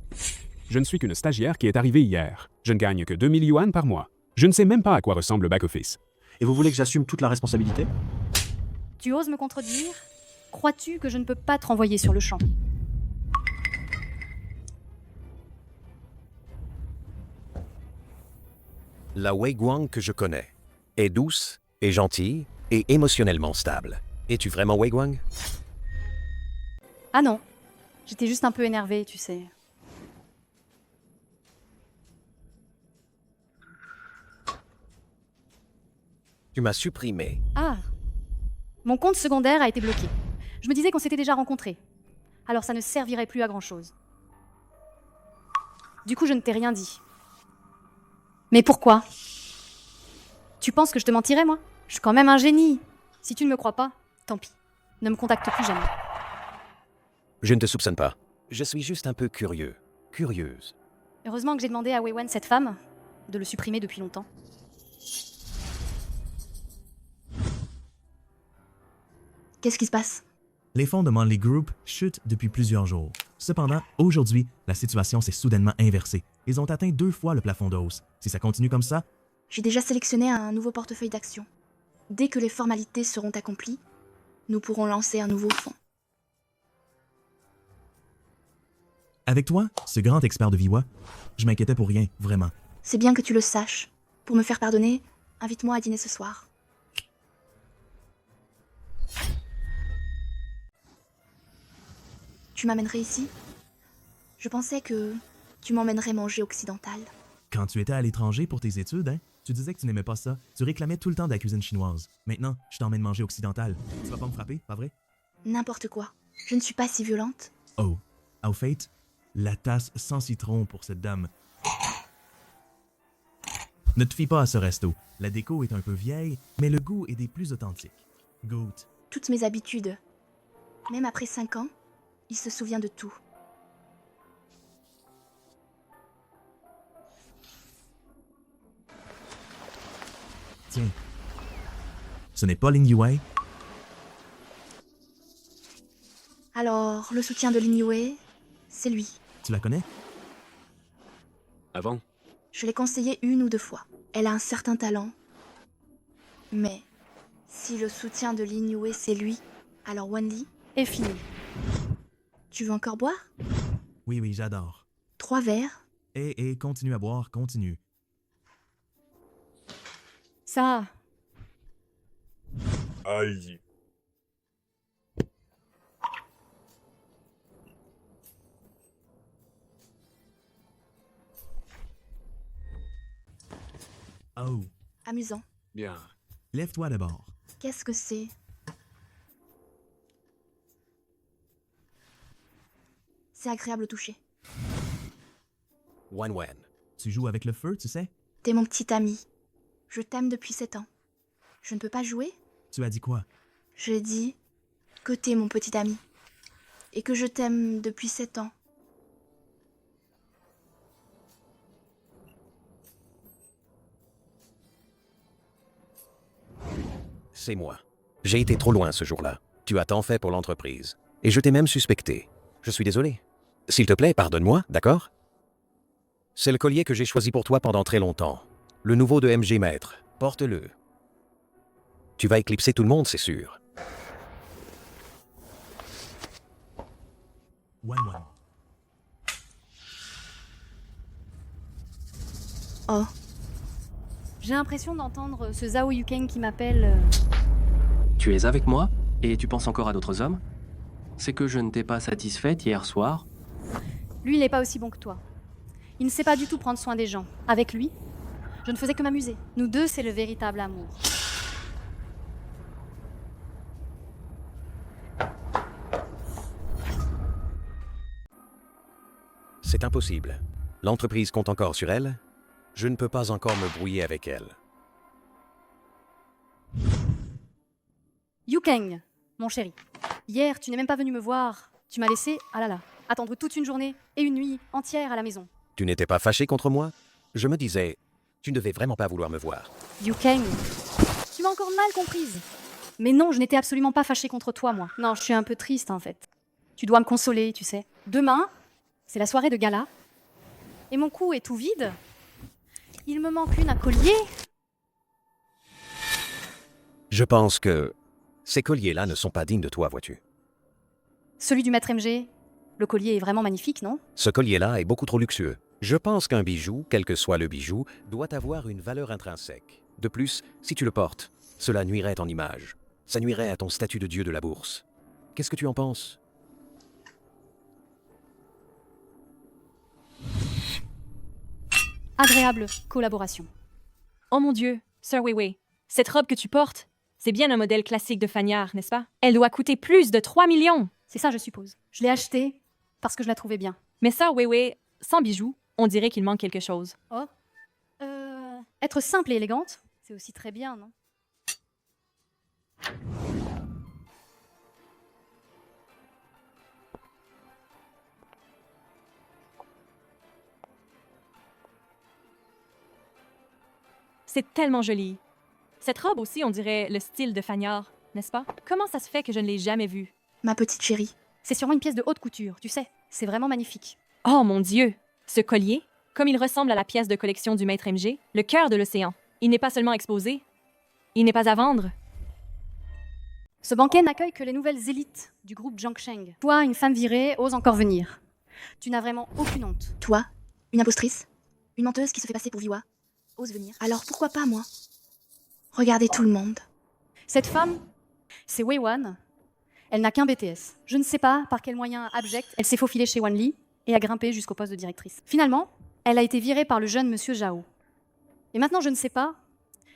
Je ne suis qu'une stagiaire qui est arrivée hier. Je ne gagne que 2000 yuan par mois. Je ne sais même pas à quoi ressemble le back-office. Et vous voulez que j'assume toute la responsabilité? Tu oses me contredire? Crois-tu que je ne peux pas te renvoyer sur le champ? La Wei Guang que je connais est douce et gentille et émotionnellement stable. Es-tu vraiment Wei Guang? Ah non, j'étais juste un peu énervée, tu sais. Tu m'as supprimé. Ah, mon compte secondaire a été bloqué. Je me disais qu'on s'était déjà rencontrés. Alors ça ne servirait plus à grand-chose. Du coup, je ne t'ai rien dit. Mais pourquoi? Tu penses que je te mentirais, moi? Je suis quand même un génie. Si tu ne me crois pas, tant pis. Ne me contacte plus jamais. Je ne te soupçonne pas. Je suis juste un peu curieux. Curieuse. Heureusement que j'ai demandé à Wei Wan, cette femme, de le supprimer depuis longtemps. Qu'est-ce qui se passe? Les fonds de Monley Group chutent depuis plusieurs jours. Cependant, aujourd'hui, la situation s'est soudainement inversée. Ils ont atteint 2 fois le plafond de hausse. Si ça continue comme ça, J'ai déjà sélectionné un nouveau portefeuille d'actions. Dès que les formalités seront accomplies, nous pourrons lancer un nouveau fonds. avec toi, ce grand expert de Viwa, je m'inquiétais pour rien, vraiment. C'est bien que tu le saches. Pour me faire pardonner, invite-moi à dîner ce soir. Tu m'amènerais ici? Je pensais que tu m'emmènerais manger occidental. Quand tu étais à l'étranger pour tes études, hein, tu disais que tu n'aimais pas ça. Tu réclamais tout le temps de la cuisine chinoise. Maintenant, je t'emmène manger occidental. Tu vas pas me frapper, pas vrai? N'importe quoi. Je ne suis pas si violente. Oh, au fait, la tasse sans citron pour cette dame. Ne te fie pas à ce resto. La déco est un peu vieille, mais le goût est des plus authentiques. Goûte. Toutes mes habitudes. Même après 5 ans, il se souvient de tout. Tiens. Ce n'est pas Lin Yue. Alors, le soutien de Lin Yue, c'est lui. Tu la connais? Avant? Je l'ai conseillée 1 ou 2 fois. Elle a un certain talent. Mais, si le soutien de Lin Yue, c'est lui, alors Wanli est fini. Tu veux encore boire? Oui, oui, j'adore. 3 verres? Et continue à boire, continue. Ça. Aïe. Oh, Amusant. Bien. lève-toi d'abord. Qu'est-ce que c'est? C'est agréable au toucher. Wan Wan. Tu joues avec le feu, tu sais? T'es mon petit ami. Je t'aime depuis 7 ans. Je ne peux pas jouer? Tu as dit quoi? J'ai dit que t'es mon petit ami. Et que je t'aime depuis 7 ans. C'est moi. J'ai été trop loin ce jour-là. Tu as tant fait pour l'entreprise. Et je t'ai même suspecté. Je suis désolé. S'il te plaît, pardonne-moi, d'accord? C'est le collier que j'ai choisi pour toi pendant très longtemps. Le nouveau de MG Maître. Porte-le. Tu vas éclipser tout le monde, c'est sûr. Wan Wan. Oh. J'ai l'impression d'entendre ce Zhao Yukeng qui m'appelle. Tu es avec moi et tu penses encore à d'autres hommes? C'est que je ne t'ai pas satisfaite hier soir. Lui, il n'est pas aussi bon que toi. Il ne sait pas du tout prendre soin des gens. Avec lui, je ne faisais que m'amuser. Nous deux, c'est le véritable amour. C'est impossible. L'entreprise compte encore sur elle. Je ne peux pas encore me brouiller avec elle. Yukeng, mon chéri. Hier, tu n'es même pas venu me voir. Tu m'as laissé, ah là là, attendre toute une journée et une nuit entière à la maison. Tu n'étais pas fâché contre moi? Je me disais, tu ne devais vraiment pas vouloir me voir. Yukeng, tu m'as encore mal comprise. Mais non, je n'étais absolument pas fâchée contre toi, moi. Non, je suis un peu triste, en fait. Tu dois me consoler, tu sais. Demain, c'est la soirée de gala. Et mon cou est tout vide. Il me manque un collier. Je pense que ces colliers-là ne sont pas dignes de toi, vois-tu. Celui du maître MG. Le collier est vraiment magnifique, non? Ce collier-là est beaucoup trop luxueux. Je pense qu'un bijou, quel que soit le bijou, doit avoir une valeur intrinsèque. De plus, si tu le portes, cela nuirait à ton image. Ça nuirait à ton statut de dieu de la bourse. Qu'est-ce que tu en penses? Agréable collaboration. Oh mon Dieu, Sir Weiwei, cette robe que tu portes, c'est bien un modèle classique de faniard, n'est-ce pas? Elle doit coûter plus de 3 millions. C'est ça, je suppose. Je l'ai achetée parce que je la trouvais bien. Mais Sir Weiwei, sans bijoux, on dirait qu'il manque quelque chose. Oh. Être simple et élégante, c'est aussi très bien, non? C'est tellement joli. Cette robe aussi, on dirait le style de faniard, n'est-ce pas? Comment ça se fait que je ne l'ai jamais vue? ma petite chérie. C'est sûrement une pièce de haute couture, tu sais. C'est vraiment magnifique. Oh mon Dieu! Ce collier, comme il ressemble à la pièce de collection du maître MG, le cœur de l'océan. Il n'est pas seulement exposé, il n'est pas à vendre. Ce banquet n'accueille que les nouvelles élites du groupe Zhangsheng. Toi, une femme virée, ose encore venir. Tu n'as vraiment aucune honte. Toi, une impostrice, une menteuse qui se fait passer pour Viwa, ose venir. Alors pourquoi pas moi? Regardez tout le monde. Cette femme, c'est Wei Wan. Elle n'a qu'un BTS. Je ne sais pas par quel moyen abject elle s'est faufilée chez Wan Li et a grimpé jusqu'au poste de directrice. Finalement, elle a été virée par le jeune monsieur Zhao. Et maintenant, je ne sais pas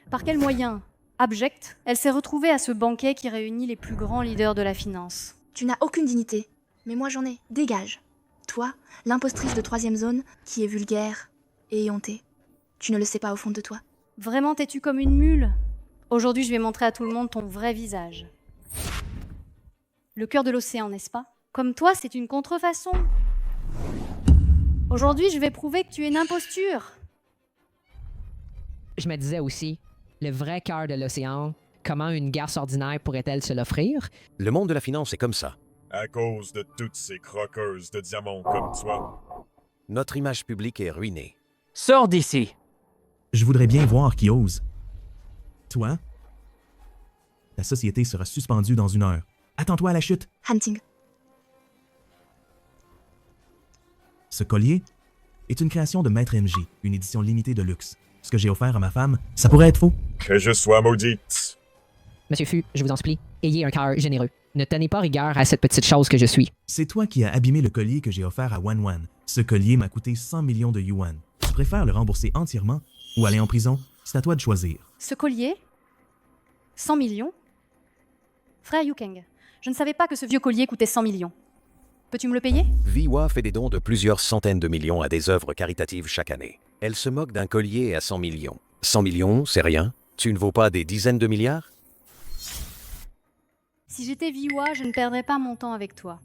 par quel moyen abject elle s'est retrouvée à ce banquet qui réunit les plus grands leaders de la finance. Tu n'as aucune dignité, mais moi j'en ai. Dégage. Toi, l'impostrice de 3e zone, qui est vulgaire et éhontée. Tu ne le sais pas au fond de toi. Vraiment têtue comme une mule? Aujourd'hui, je vais montrer à tout le monde ton vrai visage. Le cœur de l'océan, n'est-ce pas? Comme toi, c'est une contrefaçon. Aujourd'hui, je vais prouver que tu es une imposture. Je me disais aussi, le vrai cœur de l'océan, comment une garce ordinaire pourrait-elle se l'offrir? Le monde de la finance est comme ça. À cause de toutes ces croqueuses de diamants comme toi. Notre image publique est ruinée. Sors d'ici! Je voudrais bien voir qui ose. Toi, la société sera suspendue dans 1 heure. Attends-toi à la chute. Hunting. Ce collier est une création de Maître MJ, une édition limitée de luxe. Ce que j'ai offert à ma femme, ça pourrait être faux. Que je sois maudite. Monsieur Fu, je vous en supplie, ayez un cœur généreux. Ne tenez pas rigueur à cette petite chose que je suis. C'est toi qui as abîmé le collier que j'ai offert à Wan Wan. Ce collier m'a coûté 100 millions de yuan. Tu préfères le rembourser entièrement ou aller en prison? C'est à toi de choisir. Ce collier 100 millions? Frère Yukeng, je ne savais pas que ce vieux collier coûtait 100 millions. Peux-tu me le payer? Viwa fait des dons de plusieurs centaines de millions à des œuvres caritatives chaque année. Elle se moque d'un collier à 100 millions. 100 millions, c'est rien. Tu ne vaux pas des dizaines de milliards? Si j'étais Viwa, je ne perdrais pas mon temps avec toi.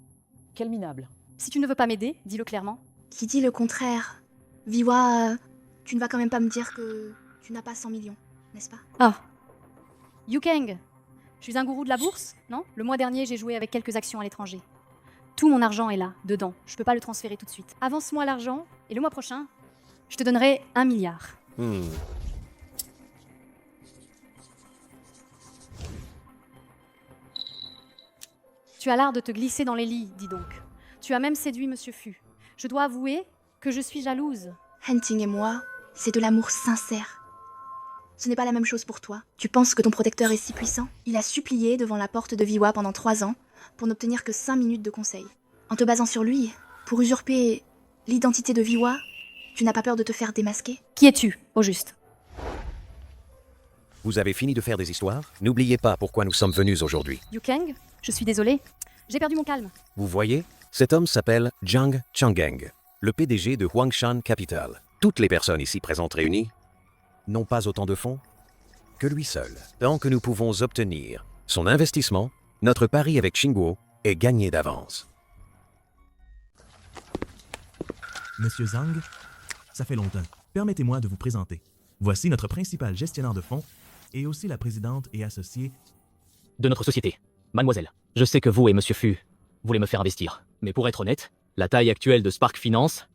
Quel minable. Si tu ne veux pas m'aider, dis-le clairement. Qui dit le contraire? Viwa, tu ne vas quand même pas me dire que tu n'as pas 100 millions, n'est-ce pas? Ah. Yukeng, je suis un gourou de la bourse, non? Le mois dernier, j'ai joué avec quelques actions à l'étranger. Tout mon argent est là, dedans. Je peux pas le transférer tout de suite. Avance-moi l'argent, et le mois prochain, je te donnerai 1 milliard. Tu as l'art de te glisser dans les lits, dis donc. Tu as même séduit Monsieur Fu. Je dois avouer que je suis jalouse. Hunting et moi, c'est de l'amour sincère. Ce n'est pas la même chose pour toi. Tu penses que ton protecteur est si puissant? Il a supplié devant la porte de Viwa pendant 3 ans pour n'obtenir que 5 minutes de conseil. En te basant sur lui, pour usurper l'identité de Viwa, tu n'as pas peur de te faire démasquer? Qui es-tu, au juste? Vous avez fini de faire des histoires? N'oubliez pas pourquoi nous sommes venus aujourd'hui. Yukeng, je suis désolée. J'ai perdu mon calme. Vous voyez, cet homme s'appelle Zhang Changeng, le PDG de Huangshan Capital. Toutes les personnes ici présentes réunies n'ont pas autant de fonds que lui seul. Tant que nous pouvons obtenir son investissement, notre pari avec Xingguo est gagné d'avance. Monsieur Zhang, ça fait longtemps. Permettez-moi de vous présenter. Voici notre principal gestionnaire de fonds et aussi la présidente et associée de notre société. Mademoiselle, je sais que vous et Monsieur Fu voulez me faire investir. Mais pour être honnête, la taille actuelle de Spark Finance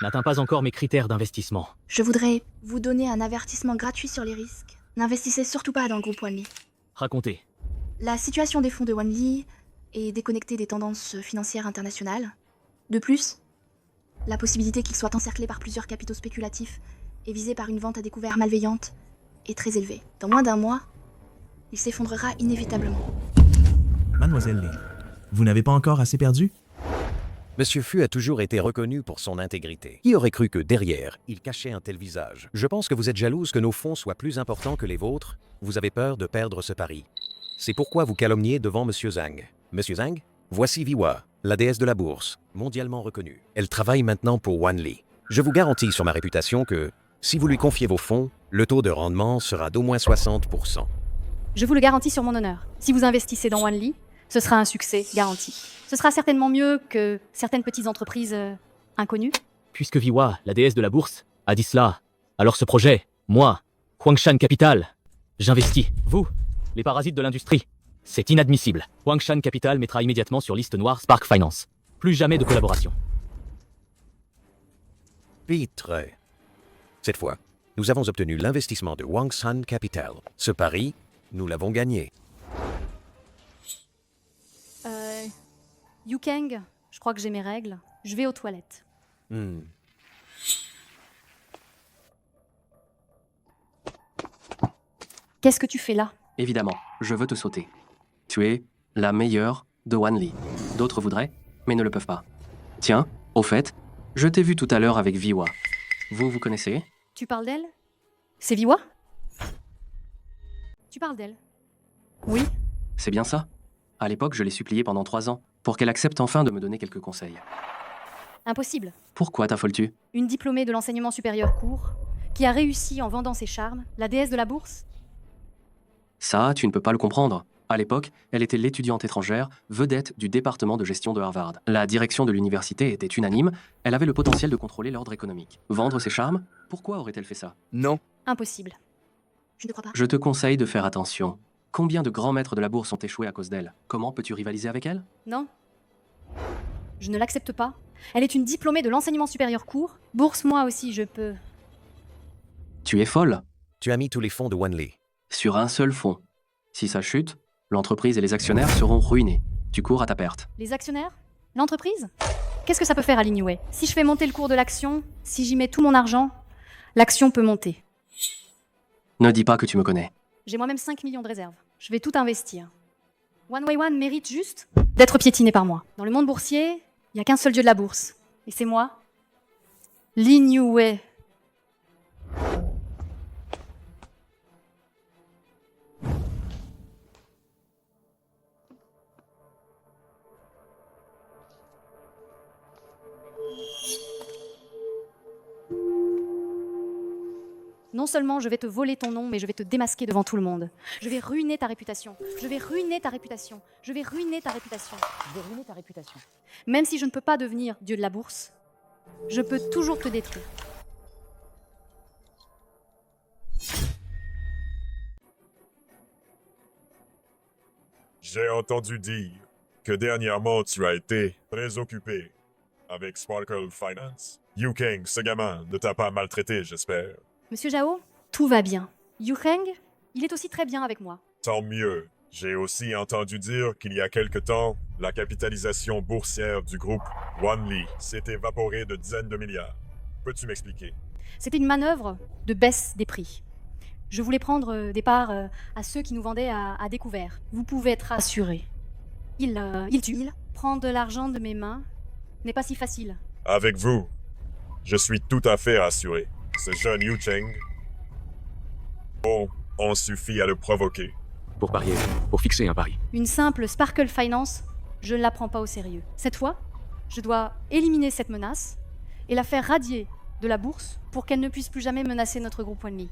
n'atteint pas encore mes critères d'investissement. Je voudrais vous donner un avertissement gratuit sur les risques. N'investissez surtout pas dans le groupe Wan Li. Racontez. La situation des fonds de Wan Li est déconnectée des tendances financières internationales. De plus, la possibilité qu'ils soient encerclés par plusieurs capitaux spéculatifs et visés par une vente à découvert malveillante est très élevée. Dans moins d'1 mois, il s'effondrera inévitablement. Mademoiselle Li, vous n'avez pas encore assez perdu? Monsieur Fu a toujours été reconnu pour son intégrité. Qui aurait cru que derrière, il cachait un tel visage? Je pense que vous êtes jalouse que nos fonds soient plus importants que les vôtres. Vous avez peur de perdre ce pari. C'est pourquoi vous calomniez devant Monsieur Zhang. Monsieur Zhang, voici Viwa, la déesse de la bourse, mondialement reconnue. Elle travaille maintenant pour Wan Li. Je vous garantis sur ma réputation que, si vous lui confiez vos fonds, le taux de rendement sera d'au moins 60%. Je vous le garantis sur mon honneur. Si vous investissez dans Wan Li, ce sera un succès garanti. Ce sera certainement mieux que certaines petites entreprises inconnues. Puisque Viwa, la déesse de la bourse, a dit cela, alors ce projet, moi, Huangshan Capital, j'investis. Vous, les parasites de l'industrie, C'est inadmissible. Wangshan Capital mettra immédiatement sur liste noire Spark Finance. Plus jamais de collaboration. Pitre. Cette fois, nous avons obtenu l'investissement de Wangshan Capital. Ce pari, nous l'avons gagné. Yukeng, je crois que j'ai mes règles. Je vais aux toilettes. Qu'est-ce que tu fais là? Évidemment, je veux te sauter. Tu es la meilleure de Wanli. D'autres voudraient, mais ne le peuvent pas. Tiens, au fait, je t'ai vu tout à l'heure avec Viwa. Vous connaissez? Tu parles d'elle? C'est Viwa? Tu parles d'elle? Oui. C'est bien ça. À l'époque, je l'ai suppliée pendant 3 ans pour qu'elle accepte enfin de me donner quelques conseils. Impossible. Pourquoi t'affoles-tu? Une diplômée de l'enseignement supérieur court, qui a réussi en vendant ses charmes, la déesse de la bourse? Ça, tu ne peux pas le comprendre. À l'époque, elle était l'étudiante étrangère, vedette du département de gestion de Harvard. La direction de l'université était unanime, elle avait le potentiel de contrôler l'ordre économique. Vendre ses charmes? Pourquoi aurait-elle fait ça? Non. Impossible. Je ne crois pas. Je te conseille de faire attention. Combien de grands maîtres de la bourse ont échoué à cause d'elle? Comment peux-tu rivaliser avec elle? Non. Je ne l'accepte pas. Elle est une diplômée de l'enseignement supérieur court. Bourse, moi aussi, je peux. Tu es folle. Tu as mis tous les fonds de Wanli. Sur un seul fonds. Si ça chute, l'entreprise et les actionnaires seront ruinés. Tu cours à ta perte. Les actionnaires? L'entreprise? Qu'est-ce que ça peut faire à Linway? Si je fais monter le cours de l'action, si j'y mets tout mon argent, l'action peut monter. Ne dis pas que tu me connais. J'ai moi-même 5 millions de réserves. Je vais tout investir. One Way One mérite juste d'être piétiné par moi. Dans le monde boursier, il n'y a qu'un seul dieu de la bourse. Et c'est moi. Linway. Non seulement je vais te voler ton nom, mais je vais te démasquer devant tout le monde. Je vais ruiner ta réputation. Je vais ruiner ta réputation. Je vais ruiner ta réputation. Je vais ruiner ta réputation. Même si je ne peux pas devenir dieu de la bourse, je peux toujours te détruire. J'ai entendu dire que dernièrement tu as été très occupé avec Sparkle Finance. Yukeng, ce gamin, ne t'a pas maltraité, j'espère. Monsieur Zhao, tout va bien. Yukeng, il est aussi très bien avec moi. Tant mieux. J'ai aussi entendu dire qu'il y a quelque temps, la capitalisation boursière du groupe Wanli s'est évaporée de dizaines de milliards. Peux-tu m'expliquer? C'était une manœuvre de baisse des prix. Je voulais prendre des parts à ceux qui nous vendaient à découvert. Vous pouvez être rassurés. Il tue. Prendre de l'argent de mes mains n'est pas si facile. Avec vous, je suis tout à fait rassuré. Ce jeune Yukeng, bon, on suffit à le provoquer. Pour parier, pour fixer un pari. Une simple Sparkle Finance, je ne la prends pas au sérieux. Cette fois, je dois éliminer cette menace et la faire radier de la bourse pour qu'elle ne puisse plus jamais menacer notre groupe Wanli.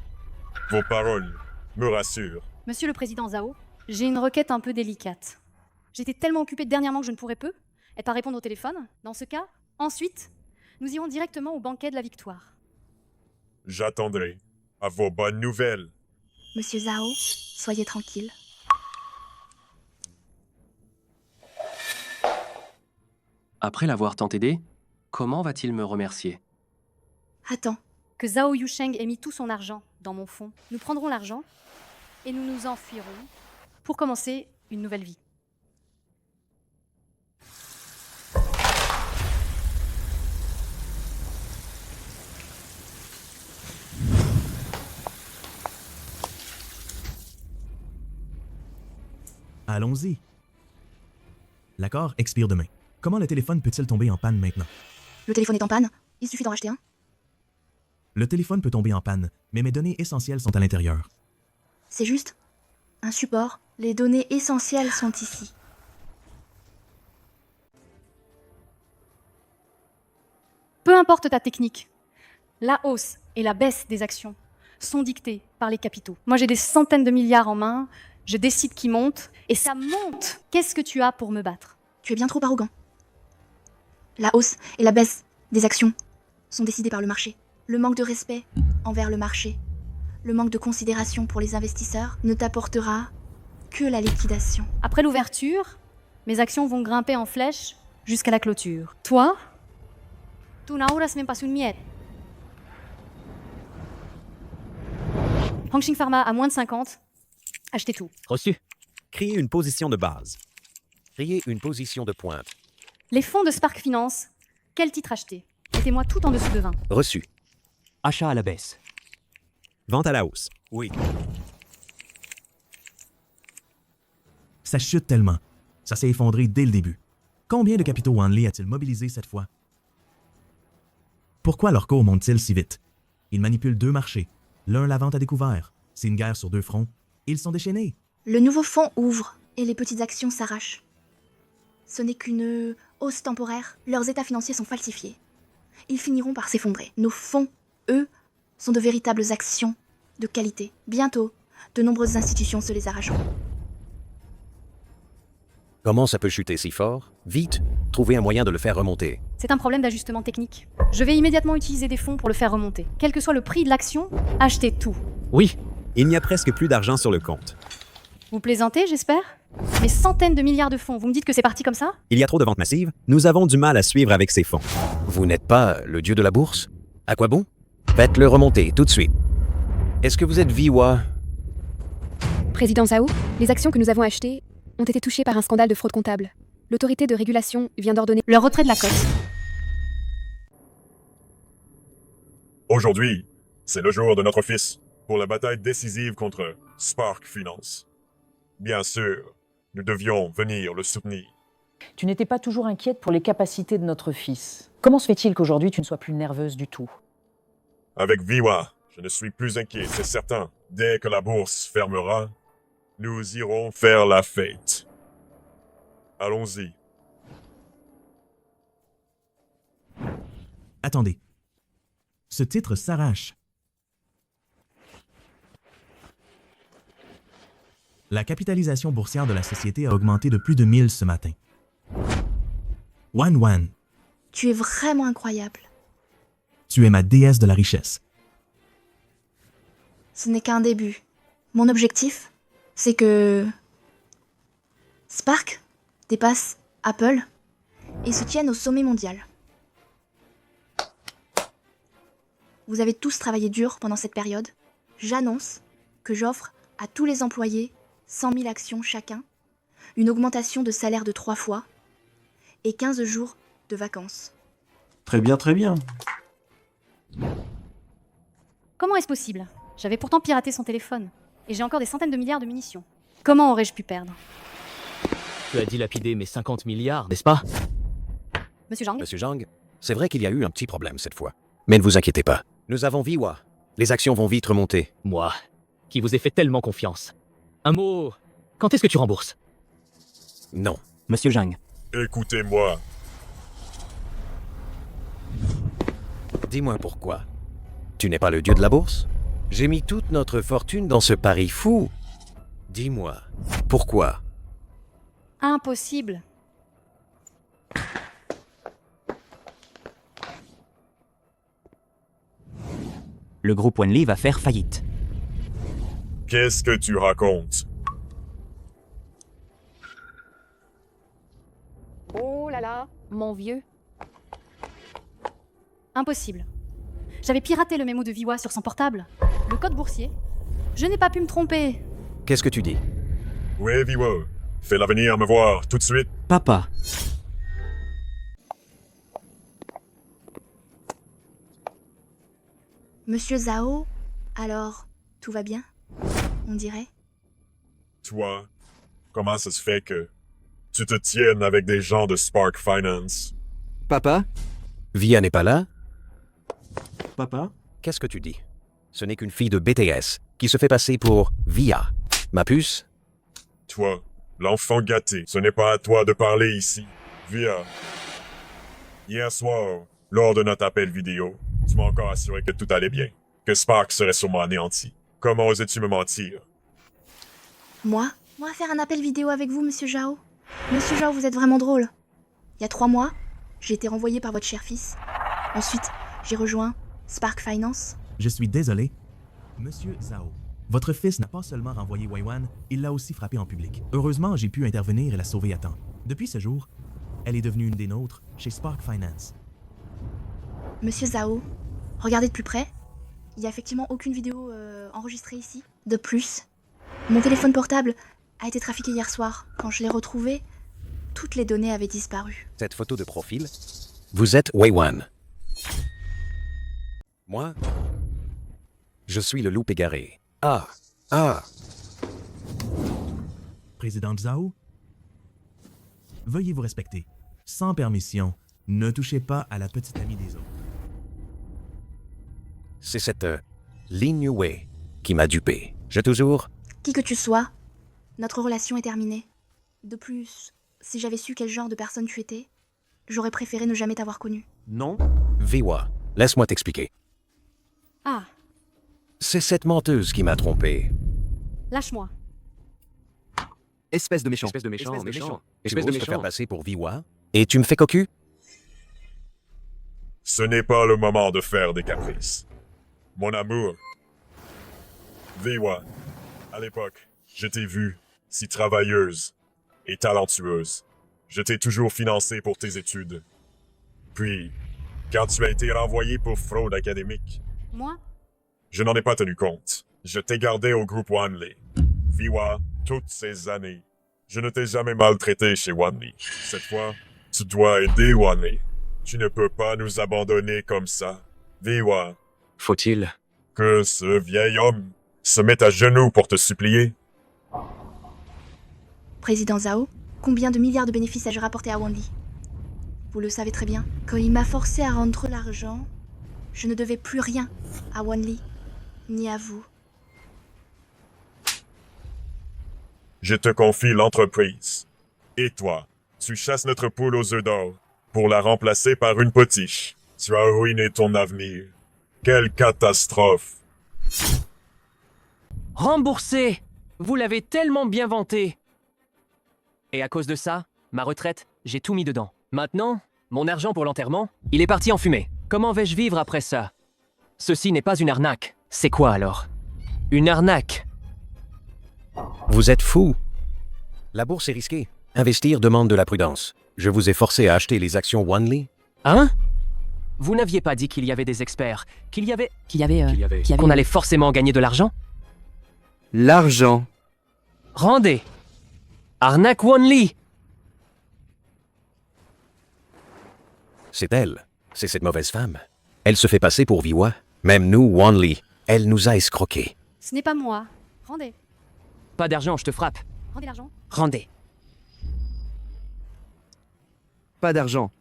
Vos paroles me rassurent. Monsieur le Président Zhao, j'ai une requête un peu délicate. J'étais tellement occupée dernièrement que je ne pourrais peu être à répondre au téléphone. Dans ce cas, ensuite, nous irons directement au banquet de la victoire. J'attendrai à vos bonnes nouvelles. Monsieur Zhao, soyez tranquille. Après l'avoir tant aidé, comment va-t-il me remercier? Attends. Que Zhao Yusheng ait mis tout son argent dans mon fonds. Nous prendrons l'argent et nous nous enfuirons pour commencer une nouvelle vie. Allons-y. L'accord expire demain. Comment le téléphone peut-il tomber en panne maintenant? Le téléphone est en panne. Il suffit d'en racheter un. Le téléphone peut tomber en panne, mais mes données essentielles sont à l'intérieur. C'est juste un support. Les données essentielles sont ici. Peu importe ta technique, la hausse et la baisse des actions sont dictées par les capitaux. Moi, j'ai des centaines de milliards en main, je décide qui monte, et ça monte. Qu'est-ce que tu as pour me battre? Tu es bien trop arrogant. La hausse et la baisse des actions sont décidées par le marché. Le manque de respect envers le marché, le manque de considération pour les investisseurs ne t'apportera que la liquidation. Après l'ouverture, mes actions vont grimper en flèche jusqu'à la clôture. Toi, tu n'auras même pas une miette. Hongxing Pharma à moins de 50. Achetez tout. Reçu. Créer une position de base. Créer une position de pointe. Les fonds de Spark Finance, quel titre acheter? Mettez-moi tout en dessous de 20. Reçu. Achat à la baisse. Vente à la hausse. Oui. Ça chute tellement. Ça s'est effondré dès le début. Combien de capitaux Wanli a-t-il mobilisé cette fois? Pourquoi leurs cours montent-ils si vite? Ils manipulent deux marchés. L'un, la vente à découvert. C'est une guerre sur deux fronts. Ils sont déchaînés. Le nouveau fonds ouvre et les petites actions s'arrachent. Ce n'est qu'une hausse temporaire. Leurs états financiers sont falsifiés. Ils finiront par s'effondrer. Nos fonds, eux, sont de véritables actions de qualité. Bientôt, de nombreuses institutions se les arracheront. Comment ça peut chuter si fort? Vite, trouvez un moyen de le faire remonter. C'est un problème d'ajustement technique. Je vais immédiatement utiliser des fonds pour le faire remonter. Quel que soit le prix de l'action, achetez tout. Oui. Il n'y a presque plus d'argent sur le compte. Vous plaisantez, j'espère? Mais centaines de milliards de fonds, vous me dites que c'est parti comme ça? Il y a trop de ventes massives. Nous avons du mal à suivre avec ces fonds. Vous n'êtes pas le dieu de la bourse? À quoi bon? Faites-le remonter tout de suite. Est-ce que vous êtes Viwa? Président Zhao, les actions que nous avons achetées ont été touchées par un scandale de fraude comptable. L'autorité de régulation vient d'ordonner leur retrait de la cote. Aujourd'hui, c'est le jour de notre fils pour la bataille décisive contre Spark Finance. Bien sûr, nous devions venir le soutenir. Tu n'étais pas toujours inquiète pour les capacités de notre fils. Comment se fait-il qu'aujourd'hui tu ne sois plus nerveuse du tout? Avec Viwa, je ne suis plus inquiet, c'est certain. Dès que la bourse fermera, nous irons faire la fête. Allons-y. Attendez. Ce titre s'arrache. La capitalisation boursière de la société a augmenté de plus de 1000 ce matin. Wan, Tu es vraiment incroyable. tu es ma déesse de la richesse. Ce n'est qu'un début. Mon objectif, c'est que Spark dépasse Apple et se tienne au sommet mondial. Vous avez tous travaillé dur pendant cette période. J'annonce que j'offre à tous les employés 100 000 actions chacun, une augmentation de salaire de 3 fois et 15 jours de vacances. Très bien, très bien. Comment est-ce possible? J'avais pourtant piraté son téléphone. Et j'ai encore des centaines de milliards de munitions. Comment aurais-je pu perdre? Tu as dilapidé mes 50 milliards, n'est-ce pas? Monsieur Zhang? Monsieur Zhang, c'est vrai qu'il y a eu un petit problème cette fois. Mais ne vous inquiétez pas. Nous avons Viwa. Les actions vont vite remonter. Moi, qui vous ai fait tellement confiance. Un mot. Quand est-ce que tu rembourses? Non. Monsieur Zhang. Écoutez-moi. Dis-moi pourquoi. Tu n'es pas le dieu de la bourse? J'ai mis toute notre fortune dans ce pari fou. Dis-moi, pourquoi? Impossible. Le groupe Wanli va faire faillite. Qu'est-ce que tu racontes? Oh là là, mon vieux. Impossible. J'avais piraté le mémo de Viwa sur son portable. Le code boursier. Je n'ai pas pu me tromper. Qu'est-ce que tu dis? Oui, Viwa. Fais-la venir me voir tout de suite. Papa. Monsieur Zhao, alors, tout va bien? On dirait? Toi, comment ça se fait que tu te tiennes avec des gens de Spark Finance? Papa? Via n'est pas là? Papa? Qu'est-ce que tu dis? Ce n'est qu'une fille de BTS qui se fait passer pour Via. Ma puce? Toi, l'enfant gâté, ce n'est pas à toi de parler ici. Via. Hier soir, lors de notre appel vidéo, tu m'as encore assuré que tout allait bien, que Spark serait sûrement anéanti. Comment osais-tu me mentir? Moi faire un appel vidéo avec vous, Monsieur Zhao? Monsieur Zhao, vous êtes vraiment drôle. Il y a 3 mois, j'ai été renvoyé par votre cher fils. Ensuite, j'ai rejoint Spark Finance. Je suis désolé. Monsieur Zhao, Votre fils n'a pas seulement renvoyé Wei-Wan, il l'a aussi frappé en public. Heureusement, j'ai pu intervenir et la sauver à temps. Depuis ce jour, elle est devenue une des nôtres chez Spark Finance. Monsieur Zhao, regardez de plus près. Il n'y a effectivement aucune vidéo enregistrée ici. De plus, mon téléphone portable a été trafiqué hier soir. Quand je l'ai retrouvé, toutes les données avaient disparu. Cette photo de profil, vous êtes Wei-Wan. Moi, je suis le loup égaré. Ah. Président Zhao, veuillez vous respecter. Sans permission, ne touchez pas à la petite amie des autres. C'est cette Lin Yue qui m'a dupé. J'ai toujours... Qui que tu sois, notre relation est terminée. De plus, si j'avais su quel genre de personne tu étais, j'aurais préféré ne jamais t'avoir connu. Non. Viwa, laisse-moi t'expliquer. Ah, C'est cette menteuse qui m'a trompé. lâche-moi. Espèce de méchant. Espèce de méchant. Tu oses te faire passer pour Viwa et tu me fais cocu? Ce n'est pas le moment de faire des caprices. Mon amour. Viwa, à l'époque, je t'ai vue si travailleuse et talentueuse. Je t'ai toujours financé pour tes études. Puis, quand tu as été renvoyé pour fraude académique, Moi? je n'en ai pas tenu compte. Je t'ai gardé au groupe Wanli. Viwa, toutes ces années, je ne t'ai jamais maltraité chez Wanli. Cette fois, tu dois aider Wanli. Tu ne peux pas nous abandonner comme ça. Viwa. Faut-il Que ce vieil homme se mette à genoux pour te supplier? Président Zhao, combien de milliards de bénéfices ai-je rapporté à Wanli? Vous le savez très bien. Quand il m'a forcé à rendre l'argent, je ne devais plus rien à Wanli, ni à vous. Je te confie l'entreprise. Et toi, tu chasses notre poule aux œufs d'or pour la remplacer par une potiche. Tu as ruiné ton avenir. Quelle catastrophe! Remboursé! Vous l'avez tellement bien vanté! Et à cause de ça, ma retraite, j'ai tout mis dedans. Maintenant, mon argent pour l'enterrement, il est parti en fumée. Comment vais-je vivre après ça? Ceci n'est pas une arnaque. C'est quoi alors? Une arnaque! Vous êtes fou. La bourse est risquée. Investir demande de la prudence. Je vous ai forcé à acheter les actions Wanli. Hein? Vous n'aviez pas dit qu'il y avait des experts, qu'on allait forcément gagner de l'argent? L'argent. Rendez! Arnaque Wanli! C'est elle. C'est cette mauvaise femme. Elle se fait passer pour Viwa. Même nous, Wanli. Elle nous a escroqués. Ce n'est pas moi. Rendez. Pas d'argent, je te frappe. Rendez l'argent. Rendez. Pas d'argent.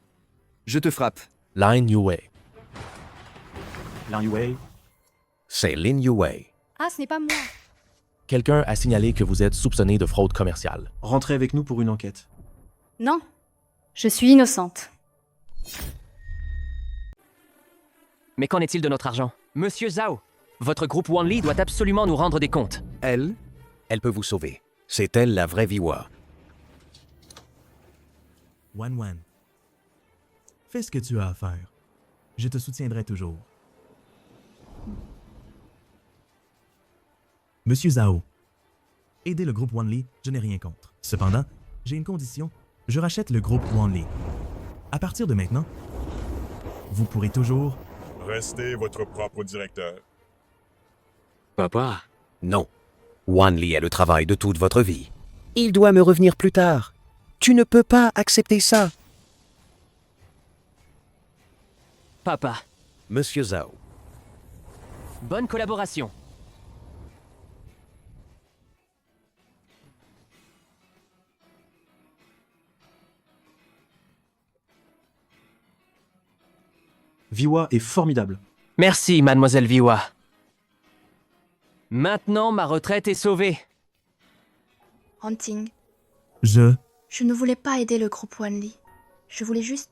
Je te frappe. Lin Yue. Lin Yue. C'est Lin Yue. Ah, ce n'est pas moi. Quelqu'un a signalé que vous êtes soupçonné de fraude commerciale. Rentrez avec nous pour une enquête. Non. Je suis innocente. Mais qu'en est-il de notre argent? Monsieur Zhao, votre groupe Wanli doit absolument nous rendre des comptes. Elle peut vous sauver. C'est elle la vraie Viwa. Wan, fais ce que tu as à faire. Je te soutiendrai toujours. Monsieur Zhao, aider le groupe Wanli, je n'ai rien contre. Cependant, j'ai une condition. Je rachète le groupe Wanli. À partir de maintenant, vous pourrez toujours... Restez votre propre directeur. Papa? Non. Wanli est le travail de toute votre vie. Il doit me revenir plus tard. Tu ne peux pas accepter ça. Papa. Monsieur Zhao. Bonne collaboration. Viwa est formidable. Merci, mademoiselle Viwa. Maintenant, ma retraite est sauvée. Hunting, Je ne voulais pas aider le groupe Wanli. Je voulais juste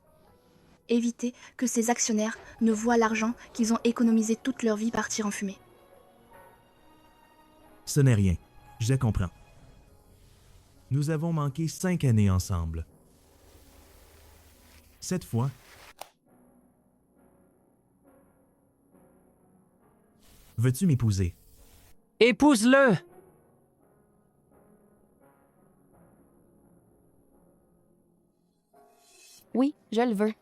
éviter que ces actionnaires ne voient l'argent qu'ils ont économisé toute leur vie partir en fumée. Ce n'est rien. Je comprends. Nous avons manqué 5 années ensemble. Cette fois, veux-tu m'épouser? Épouse-le! Oui, je le veux.